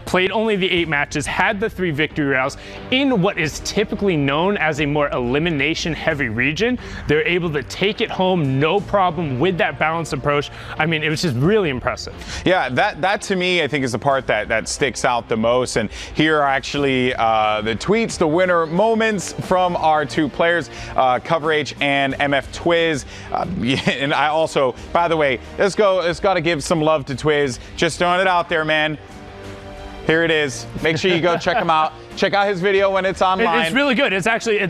played only the 8 matches, had the 3 victory rounds in what is typically known as a more elimination heavy region. They're able to take it home no problem with that balanced approach. I mean, it was just really impressive. Yeah, that to me, I think is the part that sticks out the most. And here are actually the tweets, the winner moments from our 2 players, Cover H and MF Twiz. And I also, by the way, let's got to give some love to Twiz. Just throwing it out there, man. Here it is. Make sure you go check him out. Check out his video when it's online. It's really good. It's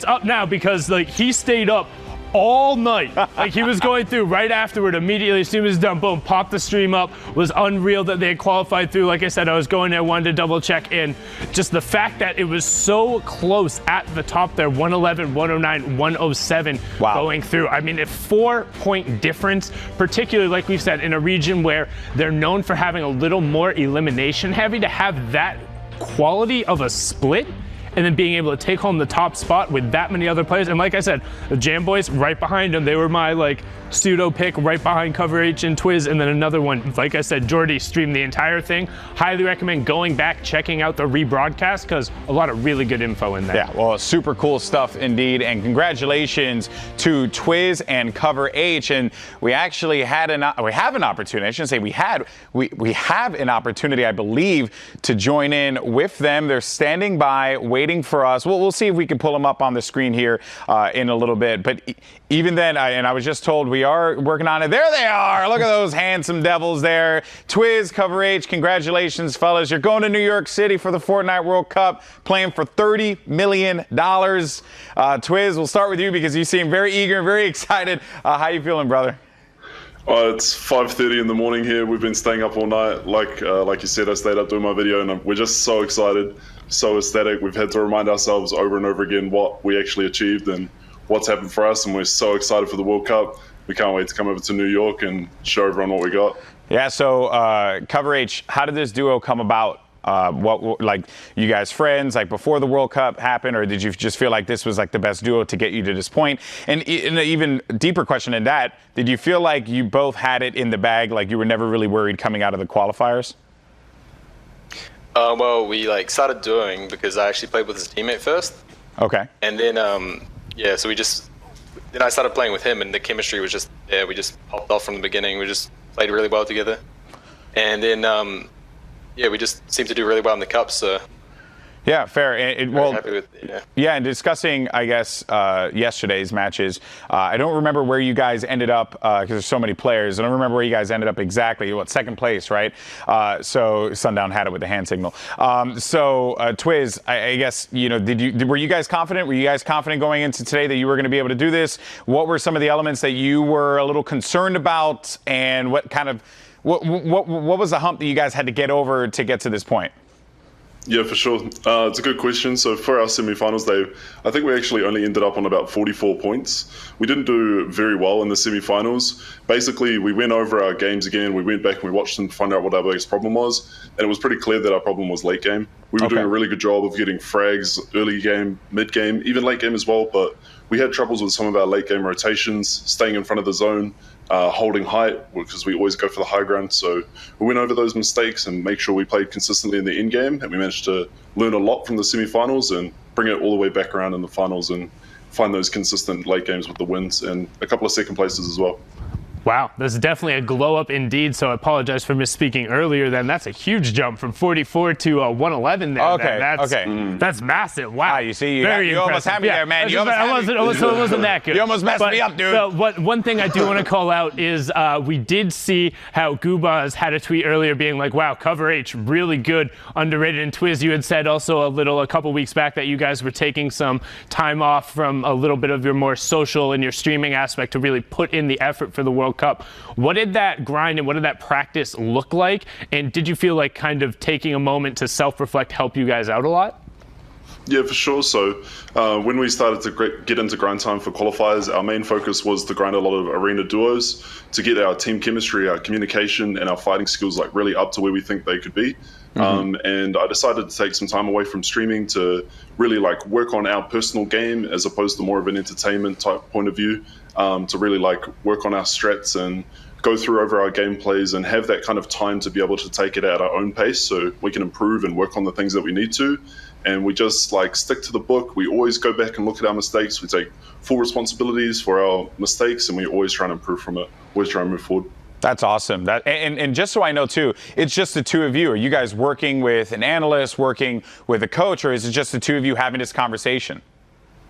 up now because like he stayed up all night. Like he was going through right afterward, immediately as soon as it was done, boom, popped the stream up. Was unreal that they had qualified through. Like I said, I was going there, wanted to double check in. Just the fact that it was so close at the top there, 111, 109, 107 going through. I mean, a 4-point difference, particularly like we've said, in a region where they're known for having a little more elimination heavy, to have that quality of a split and then being able to take home the top spot with that many other players. And like I said, the Jam Boys right behind them, they were my like pseudo pick right behind Cover H and Twiz. And then another one, like I said, Jordy streamed the entire thing. Highly recommend going back, checking out the rebroadcast, because a lot of really good info in there. Yeah, well, super cool stuff indeed. And congratulations to Twiz and Cover H. And we actually have an opportunity, I shouldn't say we have an opportunity, I believe, to join in with them. They're standing by, waiting for us. We'll see if we can pull them up on the screen here in a little bit. But even then, I was just told we are working on it. There they are. Look at those handsome devils there. Twiz, Cover H, congratulations, fellas. You're going to New York City for the Fortnite World Cup, playing for $30 million. Twiz, we'll start with you because you seem very eager and very excited. How you feeling, brother? It's 5:30 in the morning here. We've been staying up all night. Like you said, I stayed up doing my video, and we're just so excited, so ecstatic. We've had to remind ourselves over and over again what we actually achieved and what's happened for us, and we're so excited for the World Cup. We can't wait to come over to New York and show everyone what we got. Yeah, so Cover H, how did this duo come about? What, like, you guys friends, like, before the World Cup happened, or did you just feel like this was like the best duo to get you to this point? And in an even deeper question than that, did you feel like you both had it in the bag, like you were never really worried coming out of the qualifiers? Well, we like started doing because I actually played with his teammate first. Okay. And then yeah, so then I started playing with him, and the chemistry was just there. We just popped off from the beginning. We just played really well together, and then yeah, we just seem to do really well in the cups. So yeah, fair. Well, happy with, yeah, and discussing, I guess, yesterday's matches, I don't remember where you guys ended up because there's so many players. I don't remember where you guys ended up exactly. What, second place, right? So Sundown had it with the hand signal. So Twiz, I guess, you know, were you guys confident? Were you guys confident going into today that you were going to be able to do this? What were some of the elements that you were a little concerned about, and what kind of what was the hump that you guys had to get over to get to this point? Yeah, for sure. It's a good question. So for our semi-finals day, I think we actually only ended up on about 44 points. We didn't do very well in the semi-finals. Basically, we went over our games again. We went back and we watched them to find out what our biggest problem was. And it was pretty clear that our problem was late game. We were doing a really good job of getting frags early game, mid game, even late game as well. But we had troubles with some of our late game rotations, staying in front of the zone, holding height, because we always go for the high ground. So we went over those mistakes and make sure we played consistently in the end game, and we managed to learn a lot from the semi-finals and bring it all the way back around in the finals and find those consistent late games with the wins and a couple of second places as well. Wow, this is definitely a glow up indeed. So I apologize for misspeaking earlier. Then that's a huge jump from 44 to 111. There. Okay, that's massive. Wow, you see, you almost had me there, man. I wasn't that good. You almost messed me up, dude. So one thing I do want to call out is we did see how Gubaz had a tweet earlier being like, "Wow, Cover H really good, underrated." And Twiz, you had said also a couple weeks back that you guys were taking some time off from a little bit of your more social and your streaming aspect to really put in the effort for the World Cup. What did that grind and what did that practice look like? And did you feel like kind of taking a moment to self-reflect help you guys out a lot? Yeah, for sure. So when we started to get into grind time for qualifiers, our main focus was to grind a lot of arena duos to get our team chemistry, our communication, and our fighting skills like really up to where we think they could be. And I decided to take some time away from streaming to really like work on our personal game as opposed to more of an entertainment type point of view, to really like work on our strats and go through over our gameplays and have that kind of time to be able to take it at our own pace so we can improve and work on the things that we need to. And we just like stick to the book. We always go back and look at our mistakes. We take full responsibilities for our mistakes, and we always try and improve from it, always try and move forward. That's awesome. And just so I know, too, it's just the two of you. Are you guys working with an analyst, working with a coach, or is it just the two of you having this conversation?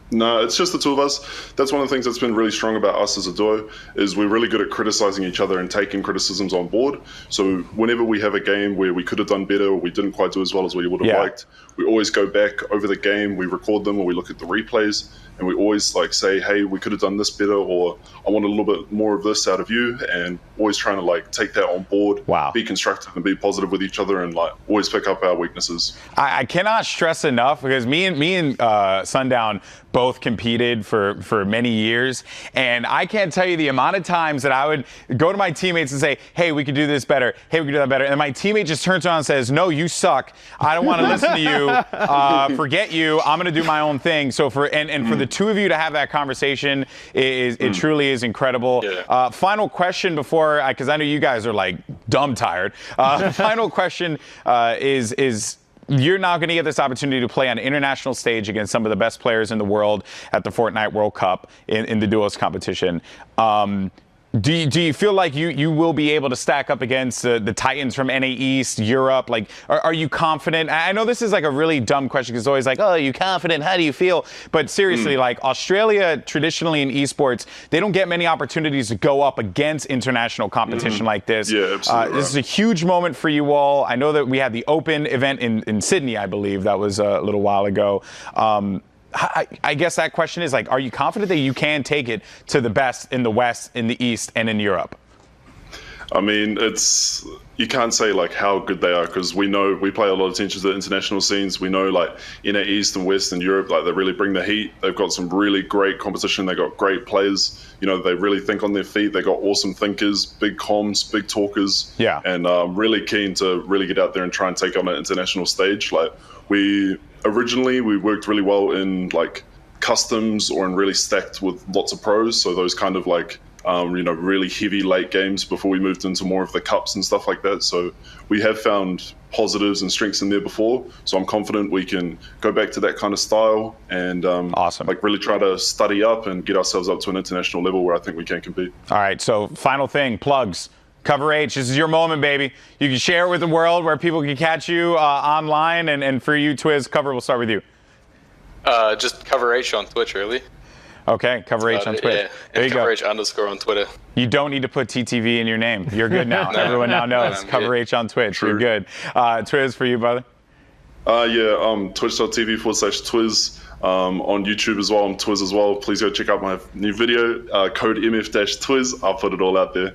No, it's just the two of us. That's one of the things that's been really strong about us as a duo, is we're really good at criticizing each other and taking criticisms on board. So whenever we have a game where we could have done better or we didn't quite do as well as we would have liked, we always go back over the game, we record them, or we look at the replays, and we always like say, hey, we could have done this better, or I want a little bit more of this out of you, and always trying to like take that on board, be constructive and be positive with each other, and like always pick up our weaknesses. I cannot stress enough, because me and Sundown both competed for many years, and I can't tell you the amount of times that I would go to my teammates and say, hey, we could do this better, hey, we could do that better, and my teammate just turns around and says, no, you suck, I don't want to listen to you, forget you, I'm going to do my own thing. So for the two of you to have that conversation, it truly is incredible. Final question before, because I know you guys are like dumb tired. Final question is you're now going to get this opportunity to play on an international stage against some of the best players in the world at the Fortnite World Cup in the duos competition. Do you feel like you will be able to stack up against the Titans from NA East, Europe? Like, are you confident? I know this is like a really dumb question because it's always like, oh, are you confident? How do you feel? But seriously, like Australia traditionally in esports, they don't get many opportunities to go up against international competition like this. Yeah, absolutely. This is a huge moment for you all. I know that we had the Open event in Sydney, I believe. That was a little while ago. I guess that question is like, are you confident that you can take it to the best in the West, in the East, and in Europe? I mean, you can't say like how good they are, because we know we pay a lot of attention to the international scenes. We know like in East and West and Europe, like they really bring the heat. They've got some really great competition. They got great players. You know, they really think on their feet. They got awesome thinkers, big comms, big talkers. Yeah. And really keen to really get out there and try and take on an international stage. Like originally we worked really well in like customs or in really stacked with lots of pros. So those kind of like, really heavy late games before we moved into more of the cups and stuff like that. So we have found positives and strengths in there before. So I'm confident we can go back to that kind of style and like really try to study up and get ourselves up to an international level where I think we can compete. All right. So final thing, plugs. Cover H, this is your moment, baby. You can share it with the world where people can catch you online. And for you, Twiz, Cover, we'll start with you. Just Cover H on Twitch, really. Okay, Cover H on Twitch. Yeah, there you Cover go. H _on Twitter. You don't need to put TTV in your name. You're good now. Everyone now knows. Cover H on Twitch. True. You're good. Twiz, for you, brother? Twitch.tv/Twiz. On YouTube as well, on Twiz as well. Please go check out my new video, code MF-Twiz. I'll put it all out there.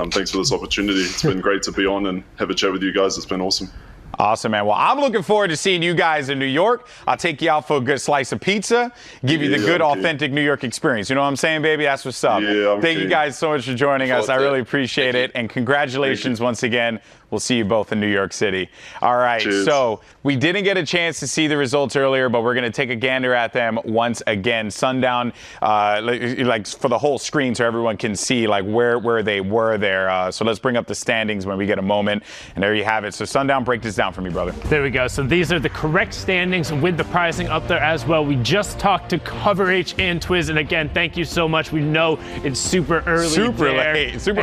Thanks for this opportunity. It's been great to be on and have a chat with you guys. It's been awesome. Awesome, man. Well, I'm looking forward to seeing you guys in New York. I'll take you out for a good slice of pizza, give you the good, authentic New York experience. You know what I'm saying, baby? That's what's up. Yeah, Thank you guys so much for joining us. I really appreciate it. And congratulations once again. We'll see you both in New York City. All right, so we didn't get a chance to see the results earlier, but we're going to take a gander at them once again. Sundown, like for the whole screen so everyone can see like where they were there. So let's bring up the standings when we get a moment. And there you have it. So Sundown, break this down for me, brother. There we go. So these are the correct standings with the pricing up there as well. We just talked to Cover H and Twiz. And again, thank you so much. We know it's super early. Super early, super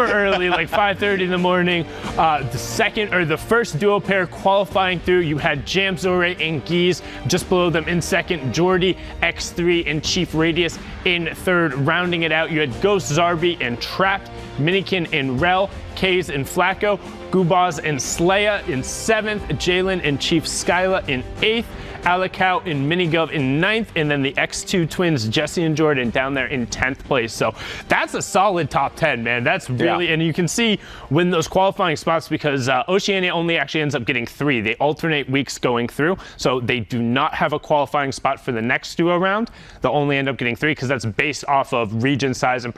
early, like 5:30 in the morning. The first duo pair qualifying through, you had Jamzore and Geese. Just below them in second, Jordy, X3, and Chief Radius in third. Rounding it out, you had Ghost, Zarbi, and Trapped, Minikin and Rel, Kaze and Flacco, Gubaz and Slaya in seventh, Jalen and Chief Skyla in eighth, Alikau and Minigov in ninth, and then the X2 twins, Jesse and Jordan, down there in 10th place. So that's a solid top 10, man. That's really, and you can see when those qualifying spots, because Oceania only actually ends up getting 3. They alternate weeks going through, so they do not have a qualifying spot for the next duo round. They'll only end up getting 3 because that's based off of region size and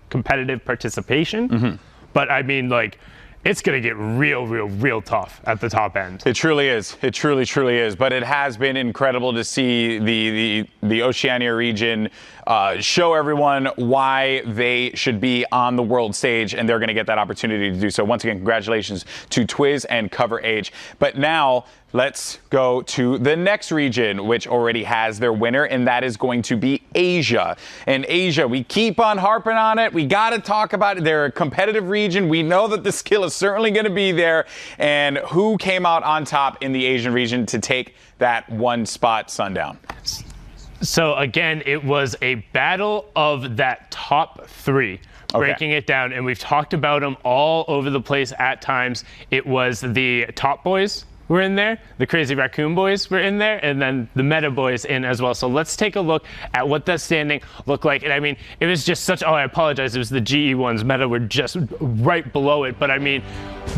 competitive participation. But I mean, like, it's going to get real tough at the top end. It truly is. It truly is. But it has been incredible to see the Oceania region show everyone why they should be on the world stage, and they're going to get that opportunity to do so. Once again, congratulations to Twiz and Cover H. But now let's go to the next region, which already has their winner, and that is going to be Asia. And Asia, we keep on harping on it. We got to talk about it. They're a competitive region. We know that the skill is certainly going to be there. And who came out on top in the Asian region to take that one spot, Sundown? So again, it was a battle of that top 3. Breaking it down, and we've talked about them all over the place at times. It was the Top Boys were in there, the Crazy Raccoon Boys were in there, and then the Meta Boys in as well. So let's take a look at what that standing looked like. And I mean, it was just such, I apologize, it was the GE ones. Meta were just right below it. But I mean,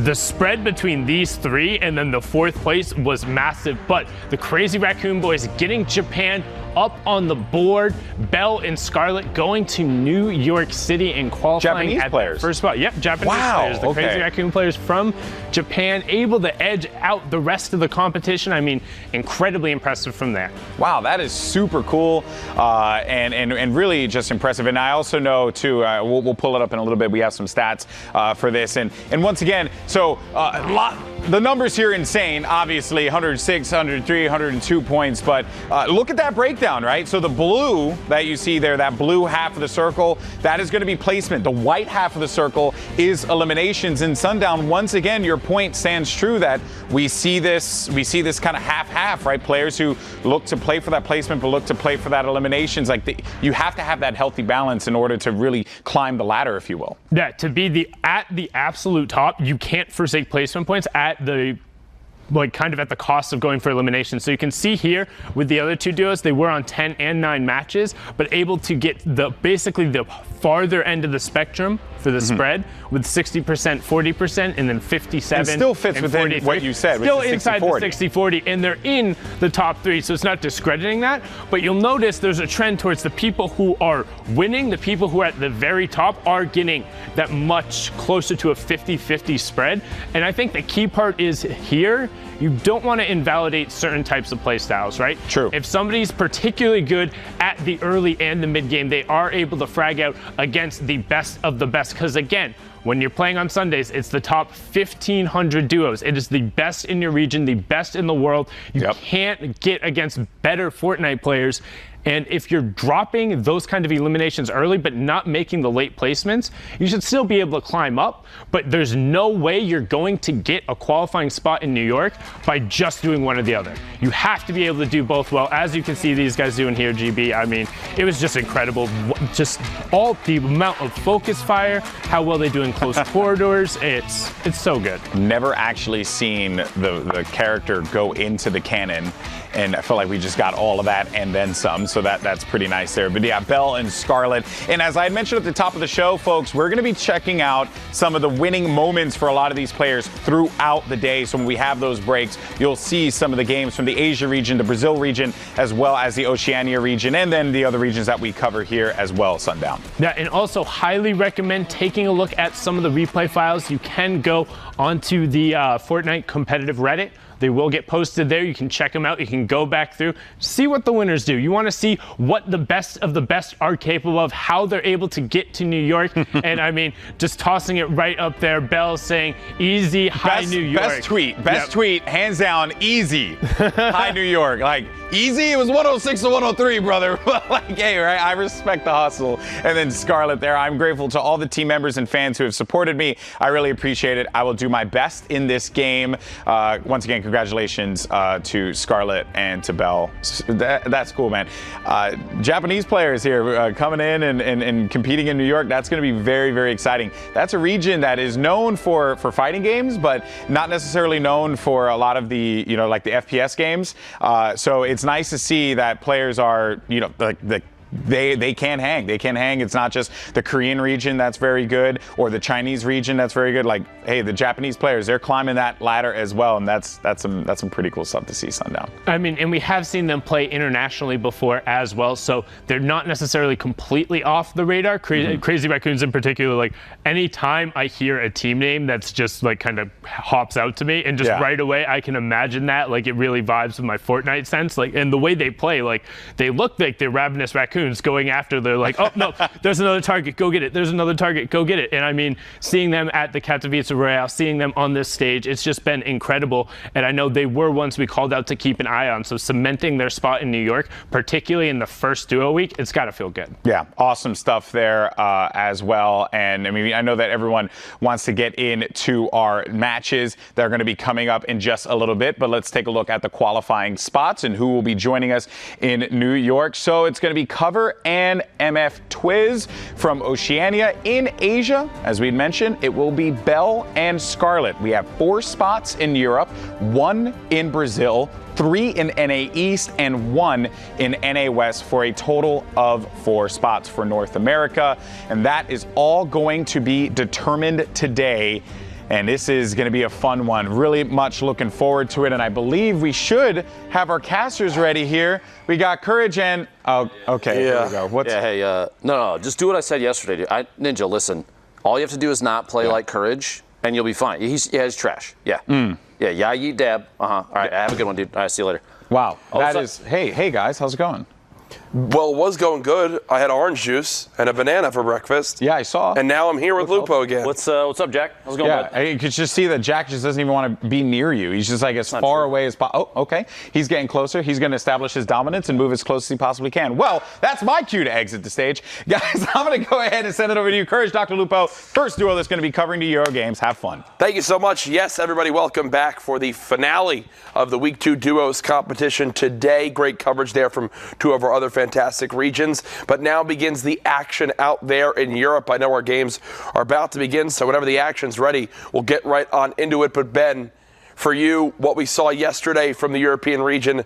the spread between these 3 and then the 4th place was massive. But the Crazy Raccoon Boys getting Japan up on the board. Bell and Scarlet going to New York City and qualifying Japanese at players. First spot. Yep, Japanese players. The Crazy Raccoon players from Japan able to edge out the rest of the competition. I mean, incredibly impressive from there. Wow, that is super cool and really just impressive. And I also know, too, we'll pull it up in a little bit. We have some stats for this. And once again, so the numbers here are insane. Obviously, 106, 103, 102 points. But look at that breakdown, right? So the blue that you see there, that blue half of the circle, that is going to be placement. The white half of the circle is eliminations. And Sundown, once again, your point stands true that we see this kind of half-half, right? Players who look to play for that placement but look to play for that eliminations. Like you have to have that healthy balance in order to really climb the ladder, if you will. Yeah, to be at the absolute top, you can't forsake placement points at the kind of at the cost of going for elimination. So you can see here with the other 2 duos, they were on 10 and 9 matches, but able to get basically the farther end of the spectrum for the spread with 60%, 40%, and then 57. And still fits within 43. what you said, still which is inside 60-40. the 60-40, and they're in the top 3, so it's not discrediting that. But you'll notice there's a trend towards the people who are winning, the people who are at the very top are getting that much closer to a 50-50 spread. And I think the key part is here, you don't want to invalidate certain types of play styles, right? True. If somebody's particularly good at the early and the mid game, they are able to frag out against the best of the best. Because again, when you're playing on Sundays, it's the top 1,500 duos. It is the best in your region, the best in the world. You can't get against better Fortnite players. And if you're dropping those kind of eliminations early but not making the late placements, you should still be able to climb up. But there's no way you're going to get a qualifying spot in New York by just doing one or the other. You have to be able to do both well, as you can see these guys doing here, GB. I mean, it was just incredible. Just all the amount of focus fire, how well they do in close corridors. It's so good. Never actually seen the character go into the cannon, and I feel like we just got all of that and then some. So that's pretty nice there. But yeah, Bell and Scarlet. And as I had mentioned at the top of the show, folks, we're going to be checking out some of the winning moments for a lot of these players throughout the day. So when we have those breaks, you'll see some of the games from the Asia region, the Brazil region, as well as the Oceania region, and then the other regions that we cover here as well, Sundown. Yeah, and also highly recommend taking a look at some of the replay files. You can go onto the Fortnite competitive Reddit. They will get posted there. You can check them out. You can go back through, see what the winners do. You want to see what the best of the best are capable of, how they're able to get to New York. And I mean, just tossing it right up there. Bell saying, easy, high New York. Best tweet, hands down, easy, high New York. Like, easy? It was 106 to 103, brother. Like, hey, right? I respect the hustle. And then Scarlet there. I'm grateful to all the team members and fans who have supported me. I really appreciate it. I will do my best in this game. Once again, congratulations to Scarlet and to Bell. That's cool, man. Japanese players here coming in and competing in New York. That's going to be very, very exciting. That's a region that is known for fighting games, but not necessarily known for a lot of the, like the FPS games. So it's nice to see that players are, they can hang. They can hang. It's not just the Korean region that's very good or the Chinese region that's very good. Like, hey, the Japanese players, they're climbing that ladder as well, and that's some pretty cool stuff to see, Sundown. I mean, and we have seen them play internationally before as well, so they're not necessarily completely off the radar. Crazy Raccoons in particular, like anytime I hear a team name that's just like kind of hops out to me, and just right away I can imagine that, like it really vibes with my Fortnite sense. Like, and the way they play, like they look like they're ravenous raccoons going after. They're like, oh no, there's another target, go get it. There's another target, go get it. And I mean, seeing them at the Katowice Royale, seeing them on this stage, it's just been incredible. And I know they were ones we called out to keep an eye on. So cementing their spot in New York, particularly in the first duo week, it's got to feel good. Yeah, awesome stuff there as well. And I mean, I know that everyone wants to get into our matches that are going to be coming up in just a little bit, but let's take a look at the qualifying spots and who will be joining us in New York. So it's going to be Cover and MF Twiz from Oceania. In Asia, as we'd mentioned, it will be Bell and Scarlet. We have 4 spots in Europe, 1 in Brazil, 3 in NA East, and 1 in NA West, for a total of 4 spots for North America. And that is all going to be determined today. And this is going to be a fun one. Really much looking forward to it. And I believe we should have our casters ready here. We got Courage and... Oh, okay. Yeah. Here we go. What's... Yeah, hey, no, just do what I said yesterday. Ninja, listen. All you have to do is not play like Courage, and you'll be fine. He's trash. Yeah. Yeah, Yayi Dab. All right, have a good one, dude. All right, see you later. Wow. That is... Hey, guys, how's it going? Well, it was going good. I had orange juice and a banana for breakfast. Yeah, I saw. And now I'm here with Lupo again. What's up, Jack? How's it going, bud? Yeah, you could just see that Jack just doesn't even want to be near you. He's just like as far away as possible. Oh, okay. He's getting closer. He's going to establish his dominance and move as close as he possibly can. Well, that's my cue to exit the stage. Guys, I'm going to go ahead and send it over to you. Courage, Dr. Lupo, first duo that's going to be covering the Euro Games. Have fun. Thank you so much. Yes, everybody, welcome back for the finale of the Week 2 Duos competition today. Great coverage there from 2 of our other fantastic regions. But now begins the action out there in Europe. I know our games are about to begin, so whenever the action's ready, we'll get right on into it. But Ben, for you, what we saw yesterday from the European region,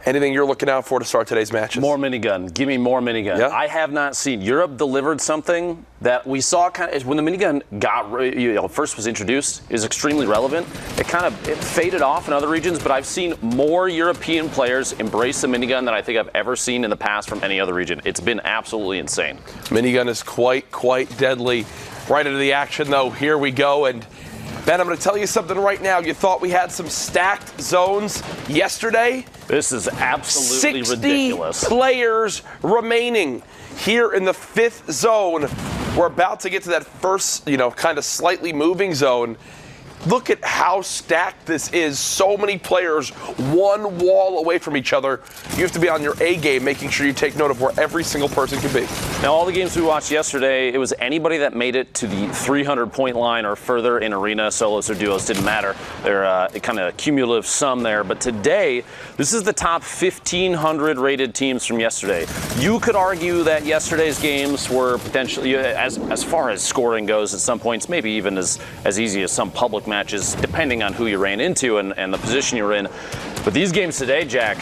anything you're looking out for to start today's matches? More minigun. Give me more minigun. Yeah. I have not seen. Europe delivered something that we saw kind of when the minigun first was introduced. Is extremely relevant. It faded off in other regions, but I've seen more European players embrace the minigun than I think I've ever seen in the past from any other region. It's been absolutely insane. Minigun is quite deadly. Right into the action, though. Here we go. And Ben, I'm going to tell you something right now. You thought we had some stacked zones yesterday? This is absolutely 60 ridiculous. Players remaining here in the 5th zone. We're about to get to that first, kind of slightly moving zone. Look at how stacked this is. So many players, one wall away from each other. You have to be on your A game, making sure you take note of where every single person can be. Now, all the games we watched yesterday, it was anybody that made it to the 300-point line or further in arena, solos or duos, didn't matter. They're kind of cumulative sum there. But today, this is the top 1,500 rated teams from yesterday. You could argue that yesterday's games were potentially, as far as scoring goes, at some points, maybe even as easy as some public matches, depending on who you ran into and the position you're in. But these games today, Jack,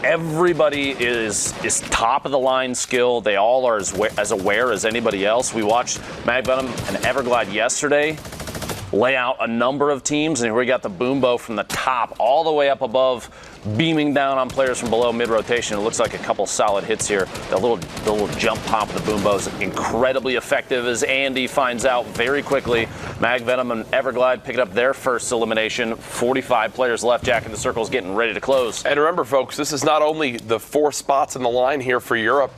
everybody is top of the line skill. They all are as aware as anybody else. We watched Mag Venom and Everglide yesterday lay out a number of teams, and here we got the Boombo from the top all the way up above, beaming down on players from below mid-rotation. It looks like a couple solid hits here. The little jump pop of the Boombo is incredibly effective, as Andy finds out very quickly. Mag Venom and Everglide picking up their first elimination. 45 players left. Jack in the Circle is getting ready to close. And remember, folks, this is not only the 4 spots in the line here for Europe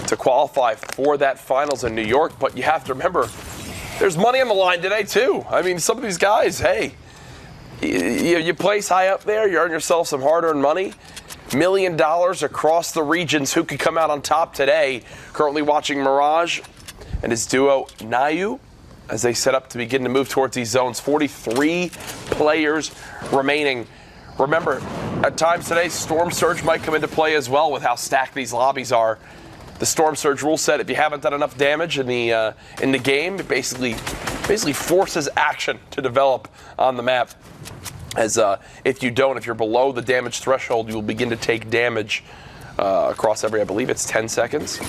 to qualify for that finals in New York, but you have to remember, there's money on the line today, too. I mean, some of these guys, hey, you place high up there, you earn yourself some hard-earned money. $1 million across the regions. Who could come out on top today? Currently watching Mirage and his duo Nayu as they set up to begin to move towards these zones. 43 players remaining. Remember, at times today, Storm Surge might come into play as well with how stacked these lobbies are. The Storm Surge rule set, if you haven't done enough damage in the game, it basically forces action to develop on the map. As if you're below the damage threshold, you will begin to take damage across every, I believe it's 10 seconds.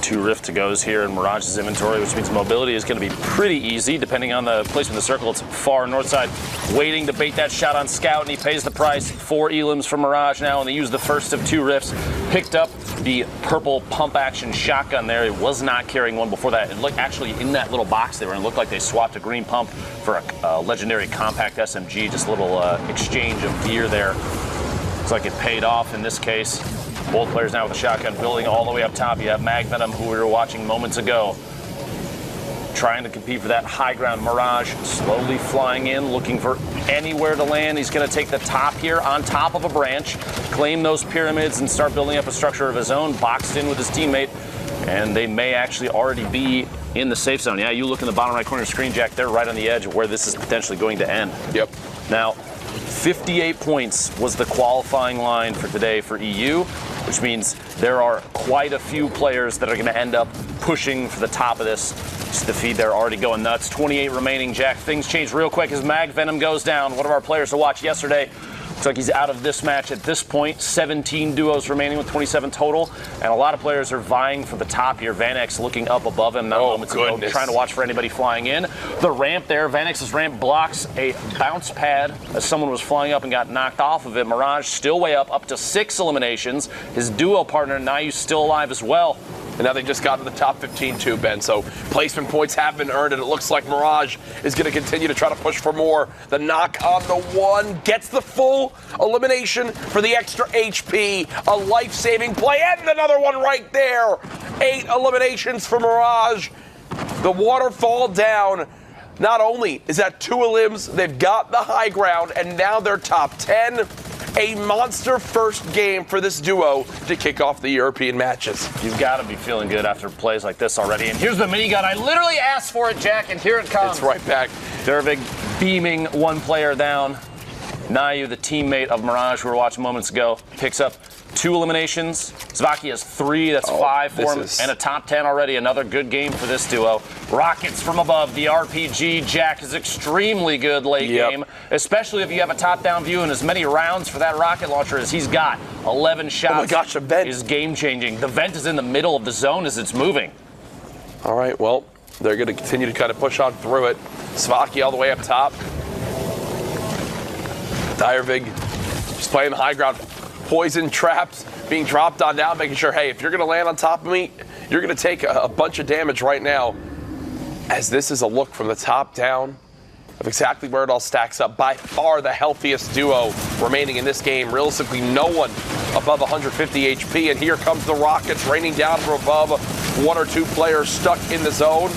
2 Rift to goes here in Mirage's inventory, which means mobility is going to be pretty easy depending on the placement of the circle. It's far north side, waiting to bait that shot on Scout, and he pays the price. 4 elims from Mirage now, and they use the first of 2 Rifts. Picked up the purple pump action shotgun there. It was not carrying one before that. It looked actually in that little box they were in. It looked like they swapped a green pump for a legendary compact SMG. Just a little exchange of gear there. Looks like it paid off in this case. Both players now with a shotgun building all the way up top. You have Mag Venom, who we were watching moments ago, trying to compete for that high ground. Mirage slowly flying in, looking for anywhere to land. He's going to take the top here on top of a branch, claim those pyramids, and start building up a structure of his own, boxed in with his teammate. And they may actually already be in the safe zone. Yeah, you look in the bottom right corner of the screen, Jack, they're right on the edge of where this is potentially going to end. Yep. Now, 58 points was the qualifying line for today for EU, which means there are quite a few players that are going to end up pushing for the top of this. Just the feed there already going nuts. 28 remaining, Jack. Things change real quick as Mag Venom goes down. One of our players to watch yesterday. Looks like he's out of this match at this point. 17 duos remaining with 27 total. And a lot of players are vying for the top here. Vanex looking up above him. Moments ago, trying to watch for anybody flying in. The ramp there, Vanex's ramp blocks a bounce pad as someone was flying up and got knocked off of it. Mirage still way up to 6 eliminations. His duo partner, Nayu, still alive as well. And now they just got to the top 15 too, Ben. So placement points have been earned, and it looks like Mirage is going to continue to try to push for more. The knock on the 1 gets the full elimination for the extra HP. A life-saving play, and another one right there. 8 eliminations for Mirage. The waterfall down. Not only is that 2 elims, they've got the high ground, and now they're top 10. A monster first game for this duo to kick off the European matches. You've got to be feeling good after plays like this already. And here's the minigun. I literally asked for it, Jack, and here it comes. It's right back. Dervig beaming 1 player down. Nayu, the teammate of Mirage, who we were watching moments ago, picks up 2 eliminations. Zvaki has 3. That's 5 for him. And a top 10 already. Another good game for this duo. Rockets from above. The RPG, Jack, is extremely good late game, especially if you have a top-down view and as many rounds for that rocket launcher as he's got. 11 shots. Oh my gosh, a vent is game-changing. The vent is in the middle of the zone as it's moving. All right, well, they're going to continue to kind of push on through it. Svaki all the way up top. Direvig just playing the high ground. Poison traps being dropped on down, making sure, hey, if you're going to land on top of me, you're going to take a bunch of damage right now. As this is a look from the top down of exactly where it all stacks up. By far the healthiest duo remaining in this game. Realistically, no one above 150 HP. And here comes the Rockets raining down from above. 1 or 2 players stuck in the zone.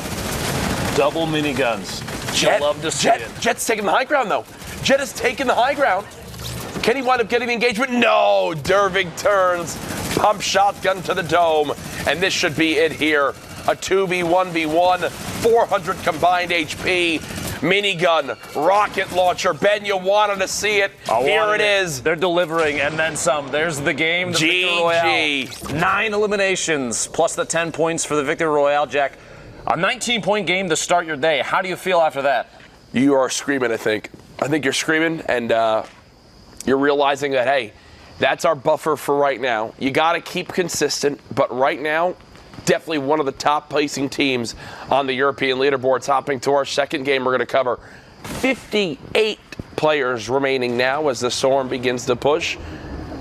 Double miniguns. Jet, love to see it. Jet's taking the high ground, though. Jet has taken the high ground. Can he wind up getting the engagement? No. Dervig turns. Pump shotgun to the dome. And this should be it here. A 2v1v1. 400 combined HP. Minigun. Rocket launcher. Ben, you wanted to see it. Here it is. They're delivering and then some. There's the game. The Victory Royale. 9 eliminations plus the 10 points for the Victory Royale, Jack. A 19-point game to start your day. How do you feel after that? You are screaming, I think. I think you're screaming, and you're realizing that, hey, that's our buffer for right now. You got to keep consistent, but right now, definitely one of the top placing teams on the European leaderboards. Hopping to our second game we're going to cover. 58 players remaining now as the storm begins to push.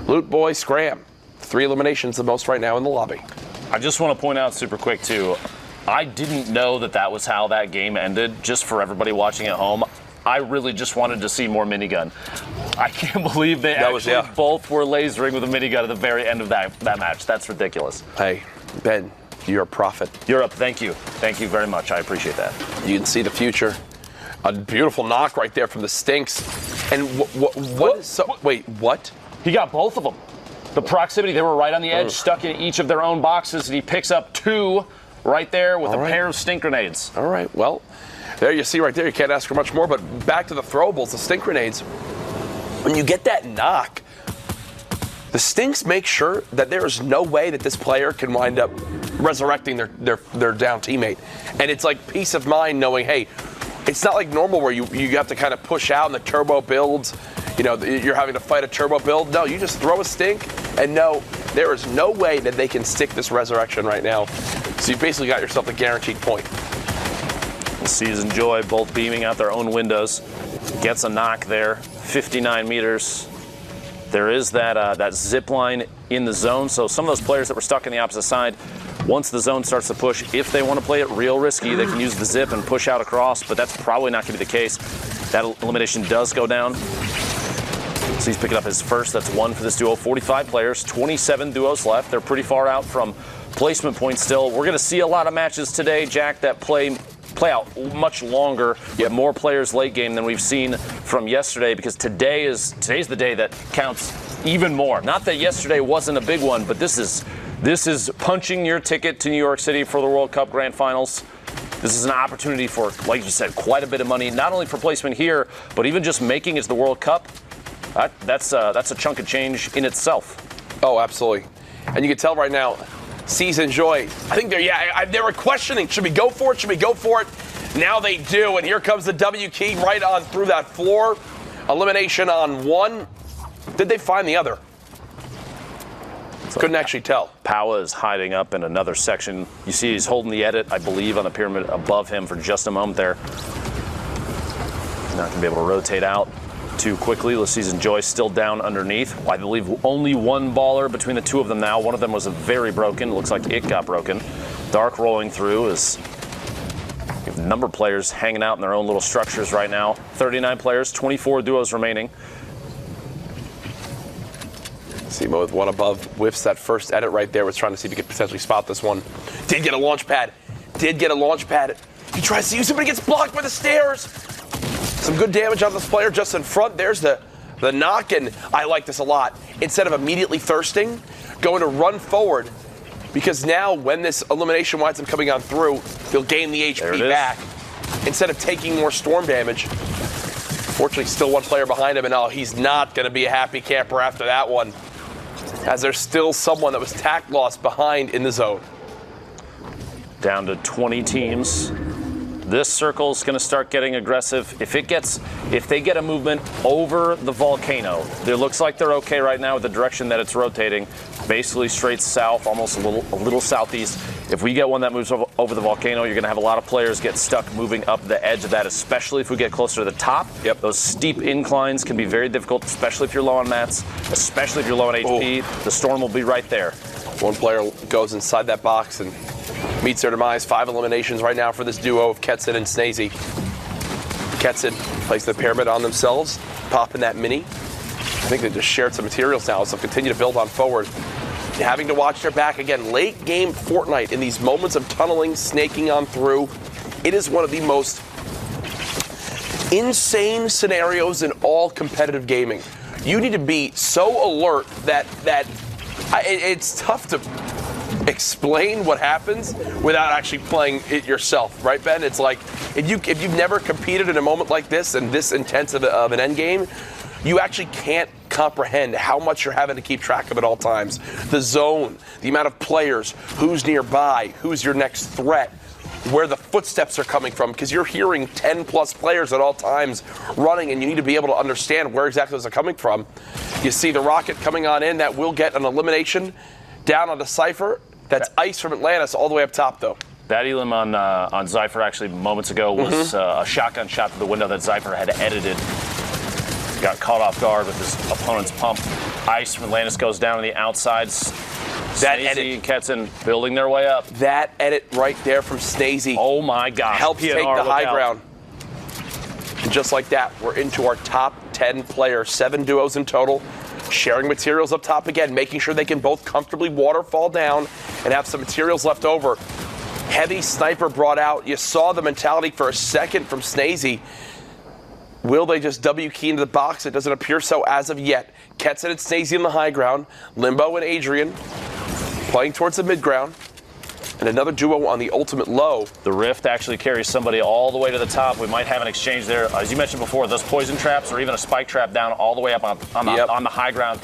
Loot Boy Scram. 3 eliminations, the most right now in the lobby. I just want to point out super quick, too, I didn't know that was how that game ended, just for everybody watching at home. I really just wanted to see more minigun. I can't believe they both were lasering with a minigun at the very end of that match. That's ridiculous. Hey, Ben, you're a prophet. You're up. Thank you. Thank you very much. I appreciate that. You can see the future. A beautiful knock right there from the Stinks. And wait, what? He got both of them. The proximity, they were right on the edge, stuck in each of their own boxes, and he picks up 2 right there with a pair of stink grenades. All right, well, there you see right there. You can't ask for much more, but back to the throwables, the stink grenades. When you get that knock, the Stinks make sure that there is no way that this player can wind up resurrecting their down teammate. And it's like peace of mind knowing, hey, it's not like normal where you have to kind of push out and the turbo builds. you're having to fight a turbo build. No, you just throw a stink, and no, there is no way that they can stick this resurrection right now. So you basically got yourself a guaranteed point. Season Joy both beaming out their own windows. Gets a knock there, 59 meters. There is that zip line in the zone, so some of those players that were stuck on the opposite side, once the zone starts to push, if they want to play it real risky, they can use the zip and push out across, but that's probably not going to be the case. That elimination does go down. So he's picking up his first. That's one for this duo. 45 players, 27 duos left. They're pretty far out from placement points still. We're going to see a lot of matches today, Jack, that play out much longer with more players late game than we've seen from yesterday, because today's the day that counts even more. Not that yesterday wasn't a big one, but this is punching your ticket to New York City for the World Cup Grand Finals. This is an opportunity for, like you said, quite a bit of money, not only for placement here, but even just making it to the World Cup. That's a chunk of change in itself. Oh, absolutely. And you can tell right now, Season Joy, I think they were questioning, should we go for it? Should we go for it? Now they do, and here comes the W key right on through that floor. Elimination on one. Did they find the other? Couldn't actually tell. Powa is hiding up in another section. You see he's holding the edit, I believe, on the pyramid above him for just a moment there. Not going to be able to rotate out too quickly. Season Joy still down underneath. I believe only one baller between the two of them now. One of them was very broken. Looks like it got broken. Dark rolling through is a number of players hanging out in their own little structures right now. 39 players, 24 duos remaining. Simo with one above, whiffs that first edit right there, was trying to see if he could potentially spot this one. Did get a launch pad. He tries to use it, but he gets blocked by the stairs. Some good damage on this player just in front. There's the knock, and I like this a lot. Instead of immediately thirsting, going to run forward, because now when this elimination winds up coming on through, he'll gain the HP back instead of taking more storm damage. Fortunately, still one player behind him, and he's not going to be a happy camper after that one, as there's still someone that was tack lost behind in the zone. Down to 20 teams. This circle is going to start getting aggressive. If they get a movement over the volcano, it looks like they're okay right now with the direction that it's rotating, basically straight south, almost a little southeast. If we get one that moves over the volcano, you're going to have a lot of players get stuck moving up the edge of that, especially if we get closer to the top. Yep. Those steep inclines can be very difficult, especially if you're low on mats, especially if you're low on HP. Oh. The storm will be right there. One player goes inside that box and meets their demise. 5 eliminations right now for this duo of Ketson and Snazy. Ketson places the pyramid on themselves, popping that mini. I think they just shared some materials now, so continue to build on forward. Having to watch their back again. Late game Fortnite, in these moments of tunneling, snaking on through, it is one of the most insane scenarios in all competitive gaming. You need to be so alert that it's tough to explain what happens without actually playing it yourself, right, Ben? It's like if you've never competed in a moment like this and this intense of an end game, you actually can't comprehend how much you're having to keep track of at all times. The zone, the amount of players, who's nearby, who's your next threat, where the footsteps are coming from, because you're hearing 10 plus players at all times running, and you need to be able to understand where exactly those are coming from. You see the rocket coming on in, that will get an elimination down on the Cypher. That's Ice from Atlantis all the way up top, though. That elim on Zypher actually moments ago was a shotgun shot to the window that Zypher had edited. Got caught off guard with his opponent's pump. Ice from Atlantis goes down on the outside. That Snazy edit. and Ketson building their way up. That edit right there from Snazy. Oh my gosh. Helps PNR, take the high out. ground. And just like that, we're into our top 10 players. 7 duos in total. Sharing materials up top again, making sure they can both comfortably waterfall down and have some materials left over. Heavy sniper brought out. You saw the mentality for a second from Snazy. Will they just W key into the box? It doesn't appear so as of yet. Ketson and Snazy on the high ground. Limbo and Adrian playing towards the mid ground. And another duo on the ultimate low. The Rift actually carries somebody all the way to the top. We might have an exchange there. As you mentioned before, those poison traps or even a spike trap down all the way up on the high ground.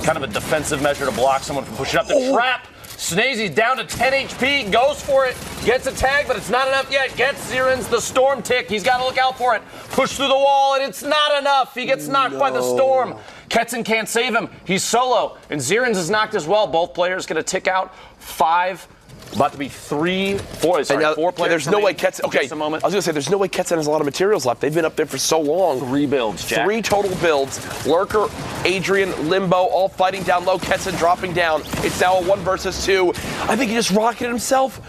Kind of a defensive measure to block someone from pushing up. The trap Snazy's down to 10 HP, goes for it, gets a tag, but it's not enough yet. Gets Zirins the storm tick. He's got to look out for it. Push through the wall, and it's not enough. He gets knocked by the storm. Ketson can't save him. He's solo, and Zirins is knocked as well. Both players get a tick out. 5. About to be 4 players. There's no way Ketson. Okay, I was gonna say there's no way Ketson has a lot of materials left. They've been up there for so long. 3 builds, Jack. 3 total builds. Lurker, Adrian, Limbo, all fighting down low. Ketson dropping down. It's now a 1 versus 2. I think he just rocketed himself.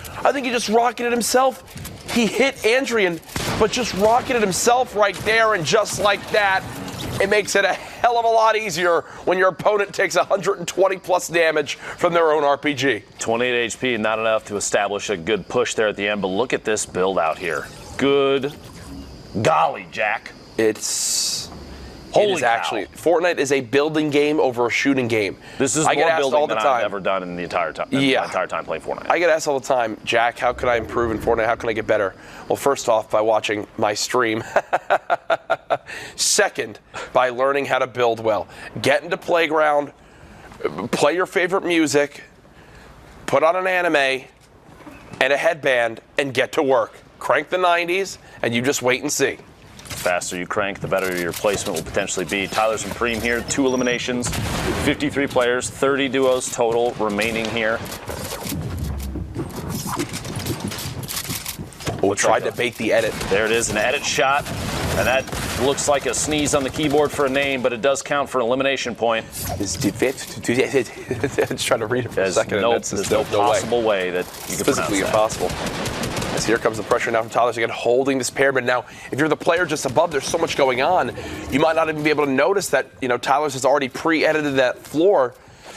He hit Adrian, but just rocketed himself right there, and just like that, it makes it a hell of a lot easier when your opponent takes 120 plus damage from their own RPG. 28 HP, not enough to establish a good push there at the end, but look at this build out here. Good golly, Jack. Actually, Fortnite is a building game over a shooting game. This is more building than I've ever done in the entire time. My entire time playing Fortnite. I get asked all the time, Jack, how can I improve in Fortnite? How can I get better? Well, first off, by watching my stream. Second, by learning how to build well. Get into Playground, play your favorite music, put on an anime and a headband, and get to work. Crank the 90s, and you just wait and see. The faster you crank, the better your placement will potentially be. Tyler Supreme here, 2 eliminations, 53 players, 30 duos total remaining here. Tried to bait the edit. There it is, an edit shot, and that looks like a sneeze on the keyboard for a name, but it does count for an elimination point. Just trying to read it for a second. There's no possible way that you can physically impossible. As here comes the pressure now from Tyler again, holding this pyramid. Now, if you're the player just above, there's so much going on, you might not even be able to notice that, Tyler's has already pre-edited that floor.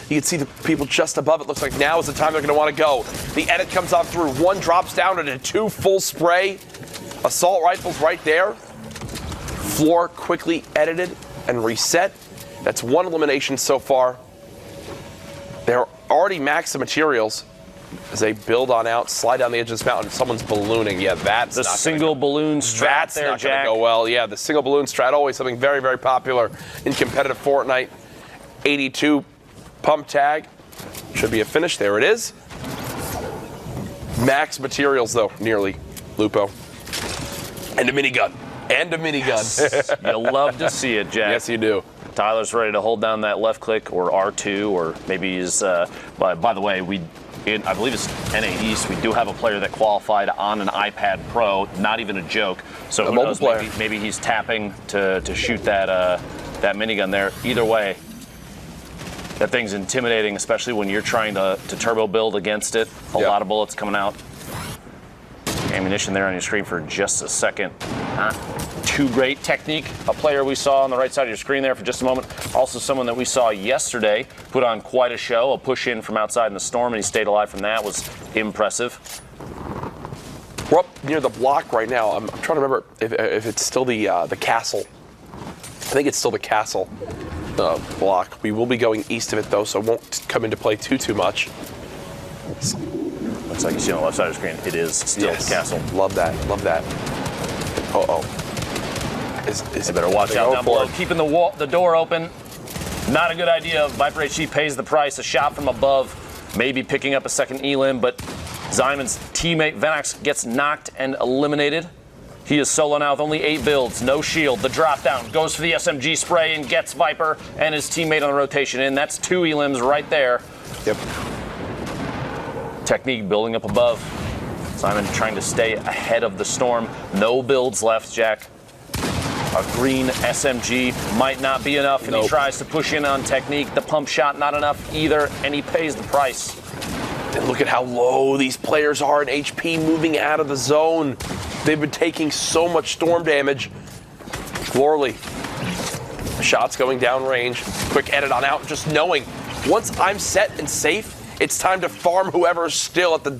You can see the people just above it. Looks like now is the time they're going to want to go. The edit comes on through. 1 drops down into 2 full spray. Assault rifles right there. Floor quickly edited and reset. That's 1 elimination so far. They're already maxed the materials as they build on out, slide down the edge of this mountain. Someone's ballooning. Yeah, that's the not single balloon strat. That's there, not Jack. going to go well. Yeah, the single balloon strat, always something very, very popular in competitive Fortnite. 82 pump tag. Should be a finish. There it is. Max materials, though, nearly. Lupo. And a minigun. Yes. You'll love to see it, Jack. Yes, you do. Tyler's ready to hold down that left click or R2, or maybe he's. By the way, I believe it's NA East. We do have a player that qualified on an iPad Pro. Not even a joke. So who knows? Maybe he's tapping to shoot that minigun there. Either way, that thing's intimidating, especially when you're trying to turbo build against it. A lot of bullets coming out. Ammunition there on your screen for just a second. Not too great. Technique, a player we saw on the right side of your screen there for just a moment. Also someone that we saw yesterday put on quite a show, a push in from outside in the storm, and he stayed alive from that. Was impressive. We're up near the block right now. I'm trying to remember if it's still the castle. I think it's still the castle block. We will be going east of it though, so it won't come into play too much. Looks like you see on the left side of the screen, it is still the castle. Love that. You better watch out down below. Keeping the door open. Not a good idea. Viper HG pays the price. A shot from above, maybe picking up a second elim, but Zyman's teammate Venox gets knocked and eliminated. He is solo now with only 8 builds, no shield. The drop down goes for the SMG spray and gets Viper and his teammate on the rotation in. That's 2 elims right there. Yep. Technique building up above. Simon trying to stay ahead of the storm. No builds left, Jack. A green SMG might not be enough, and he tries to push in on Technique. The pump shot not enough either, and he pays the price. And look at how low these players are in HP moving out of the zone. They've been taking so much storm damage. Glorly. Shots going downrange. Quick edit on out, just knowing once I'm set and safe, it's time to farm whoever's still at the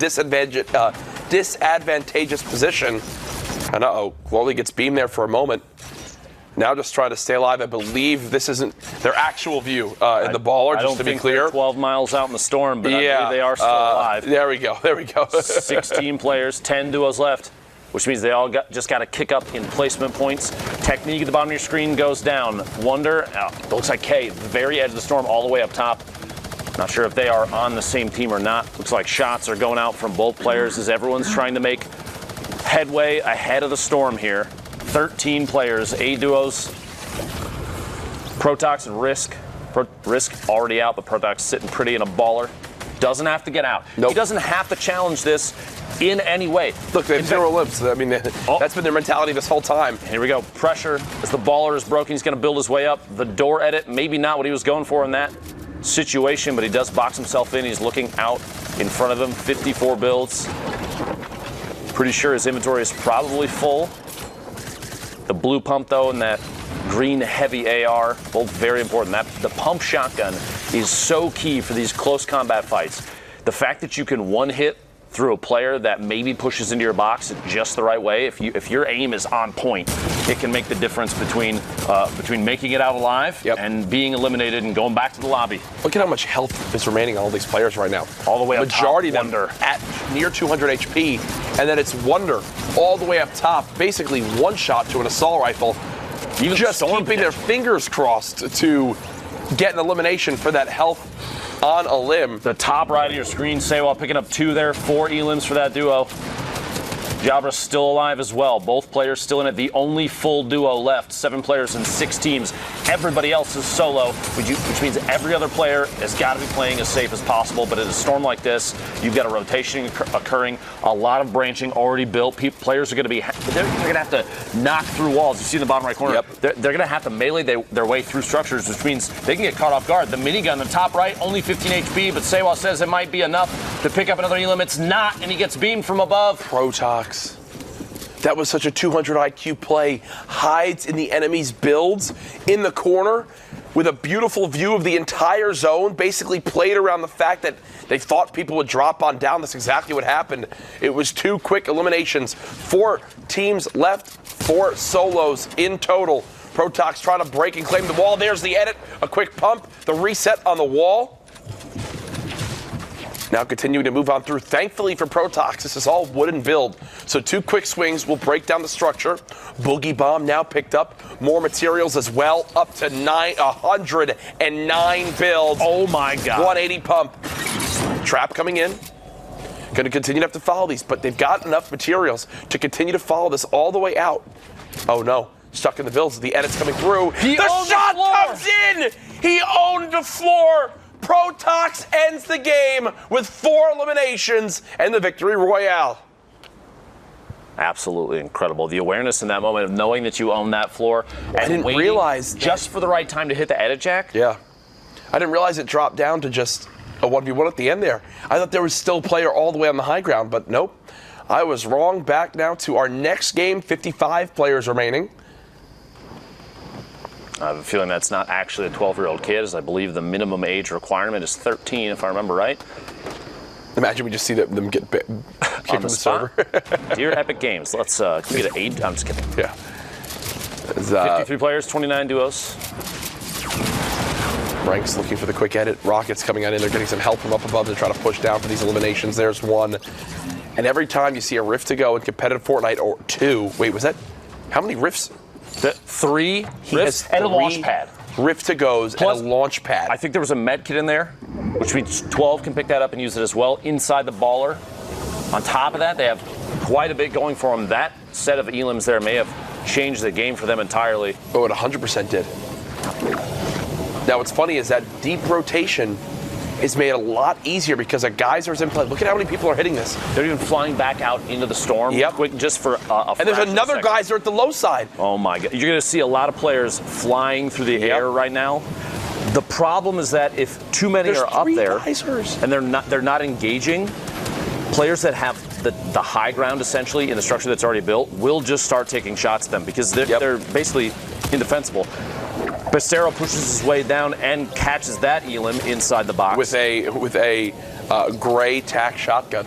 disadvantageous position. And Glorly gets beamed there for a moment. Now just trying to stay alive. I believe this isn't their actual view in the baller, just to be clear. They're 12 miles out in the storm, but I believe they are still alive. There we go. 16 players, 10 duos left, which means they all just got to kick up in placement points. Technique at the bottom of your screen goes down. Wonder, it looks like K, the very edge of the storm, all the way up top. Not sure if they are on the same team or not. Looks like shots are going out from both players as everyone's trying to make headway ahead of the storm here. 13 players, A duos. Protox and Risk. Risk already out, but Protox sitting pretty in a baller. Doesn't have to get out. Nope. He doesn't have to challenge this in any way. Look, they have 0 limbs. I mean, that's been their mentality this whole time. Here we go. Pressure as the baller is broken. He's going to build his way up. The door edit, maybe not what he was going for in that situation, but he does box himself in. He's looking out in front of him. 54 builds. Pretty sure his inventory is probably full. The blue pump, though, and that green heavy AR, both very important. The pump shotgun is so key for these close combat fights. The fact that you can one hit through a player that maybe pushes into your box just the right way, if your aim is on point, it can make the difference between making it out alive and being eliminated and going back to the lobby. Look at how much health is remaining on all these players right now. All the way up top. Majority of them at near 200 HP, and then it's Wonder all the way up top, basically one shot to an assault rifle. Even just keeping their fingers crossed to get an elimination for that health on a limb. The top right of your screen, Sewa picking up 2 there, 4 elims for that duo. Jabra's still alive as well. Both players still in it. The only full duo left. 7 players and 6 teams. Everybody else is solo, which means every other player has got to be playing as safe as possible. But in a storm like this, you've got a rotation occurring, a lot of branching already built. Players are going to be, they're going to have to knock through walls. You see in the bottom right corner, they're going to have to melee their way through structures, which means they can get caught off guard. The minigun in the top right, only 15 HP, but Sewa says it might be enough to pick up another elim. It's not, and he gets beamed from above. Protox. That was such a 200 IQ play. Hides in the enemy's builds in the corner with a beautiful view of the entire zone. Basically played around the fact that they thought people would drop on down. That's exactly what happened. It was 2 quick eliminations. 4 teams left, 4 solos in total. Protox trying to break and claim the wall. There's the edit. A quick pump. The reset on the wall. Now continuing to move on through. Thankfully for Protox, this is all wooden build. So 2 quick swings will break down the structure. Boogie Bomb now picked up. More materials as well. Up to 109 builds. Oh my God. 180 pump. Trap coming in. Going to continue to have to follow these, but they've got enough materials to continue to follow this all the way out. Oh no. Stuck in the builds. The edit's coming through. The shot comes in! He owned the floor! Protox ends the game with 4 eliminations and the victory royale. Absolutely incredible. The awareness in that moment of knowing that you own that floor. And I didn't realize just for the right time to hit the edit jack. Yeah. I didn't realize it dropped down to just a 1v1 at the end there. I thought there was still a player all the way on the high ground, but nope. I was wrong. Back now to our next game, 55 players remaining. I have a feeling that's not actually a 12-year-old kid, as I believe the minimum age requirement is 13, if I remember right. Imagine we just see them get kicked from the server. Dear Epic Games, let's give me the 8. I'm just kidding. Yeah. 53 players, 29 duos. Ranks looking for the quick edit. Rockets coming on in. They're getting some help from up above to try to push down for these eliminations. There's 1. And every time you see a rift to go in competitive Fortnite, or 2. Wait, was that? How many rifts? 3 rifts and a launch pad. Rift to goes and a launch pad. I think there was a med kit in there, which means 12 can pick that up and use it as well inside the baller. On top of that, they have quite a bit going for them. That set of elims there may have changed the game for them entirely. Oh, it 100% did. Now, what's funny is that deep rotation is made a lot easier because a geyser's in play. Look at how many people are hitting this. They're even flying back out into the storm quick just for a and there's another geyser at the low side. Oh my God. You're going to see a lot of players flying through the air right now. The problem is that if too many are up there geysers. And they're not engaging, players that have the high ground essentially in the structure that's already built will just start taking shots at them because they're basically indefensible. Pestero pushes his way down and catches that elim inside the box with a gray tac shotgun.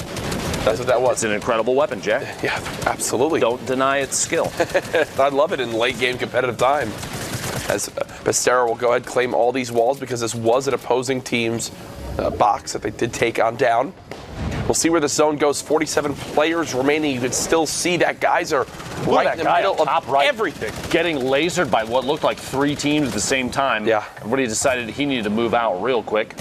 That's what that was. It's an incredible weapon, Jack. Yeah, absolutely. Don't deny its skill. I love it in late game competitive time. As Pestero will go ahead and claim all these walls because this was an opposing team's box that they did take on down. We'll see where the zone goes. 47 players remaining. You can still see that geyser right in the middle of everything. Getting lasered by what looked like 3 teams at the same time. Yeah. Everybody decided he needed to move out real quick.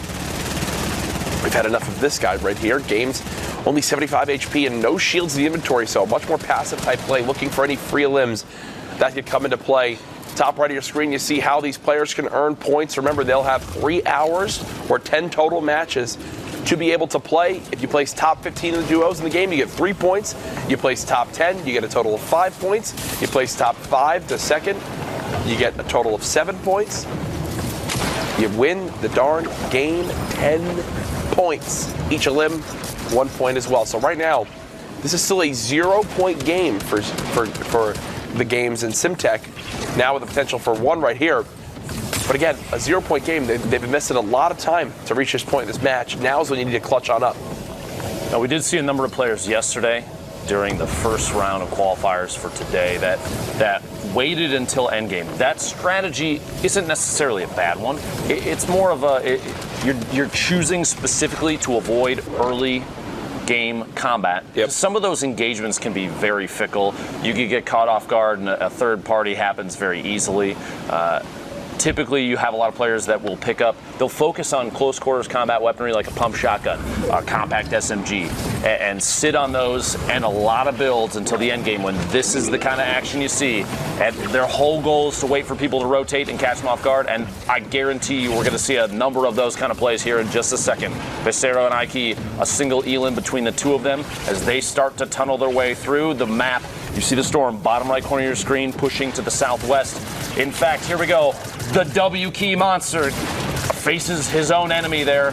We've had enough of this guy right here. Games only 75 HP and no shields in the inventory, so a much more passive type play, looking for any free limbs that could come into play. Top right of your screen, you see how these players can earn points. Remember, they'll have 3 hours or 10 total matches to be able to play. If you place top 15 in the duos in the game, you get 3 points. You place top 10, you get a total of 5 points. You place top 5 to second, you get a total of 7 points. You win the darn game 10 points. Each limb, 1 point as well. So right now, this is still a 0-point game for the games in SimTech. Now with the potential for 1 right here. But again, a 0-point game, they've been missing a lot of time to reach this point in this match. Now is when you need to clutch on up. Now, we did see a number of players yesterday during the first round of qualifiers for today that waited until endgame. That strategy isn't necessarily a bad one. It's more of you're choosing specifically to avoid early game combat. Yep. Some of those engagements can be very fickle. You could get caught off guard and a third party happens very easily. Typically, you have a lot of players that will they'll focus on close quarters combat weaponry like a pump shotgun, a compact SMG, and sit on those and a lot of builds until the end game when this is the kind of action you see. And their whole goal is to wait for people to rotate and catch them off guard. And I guarantee you we're going to see a number of those kind of plays here in just a second. Viscero and Ike, a single elim between the two of them as they start to tunnel their way through the map. You see the storm, bottom right corner of your screen, pushing to the southwest. In fact, here we go. The W key monster faces his own enemy there.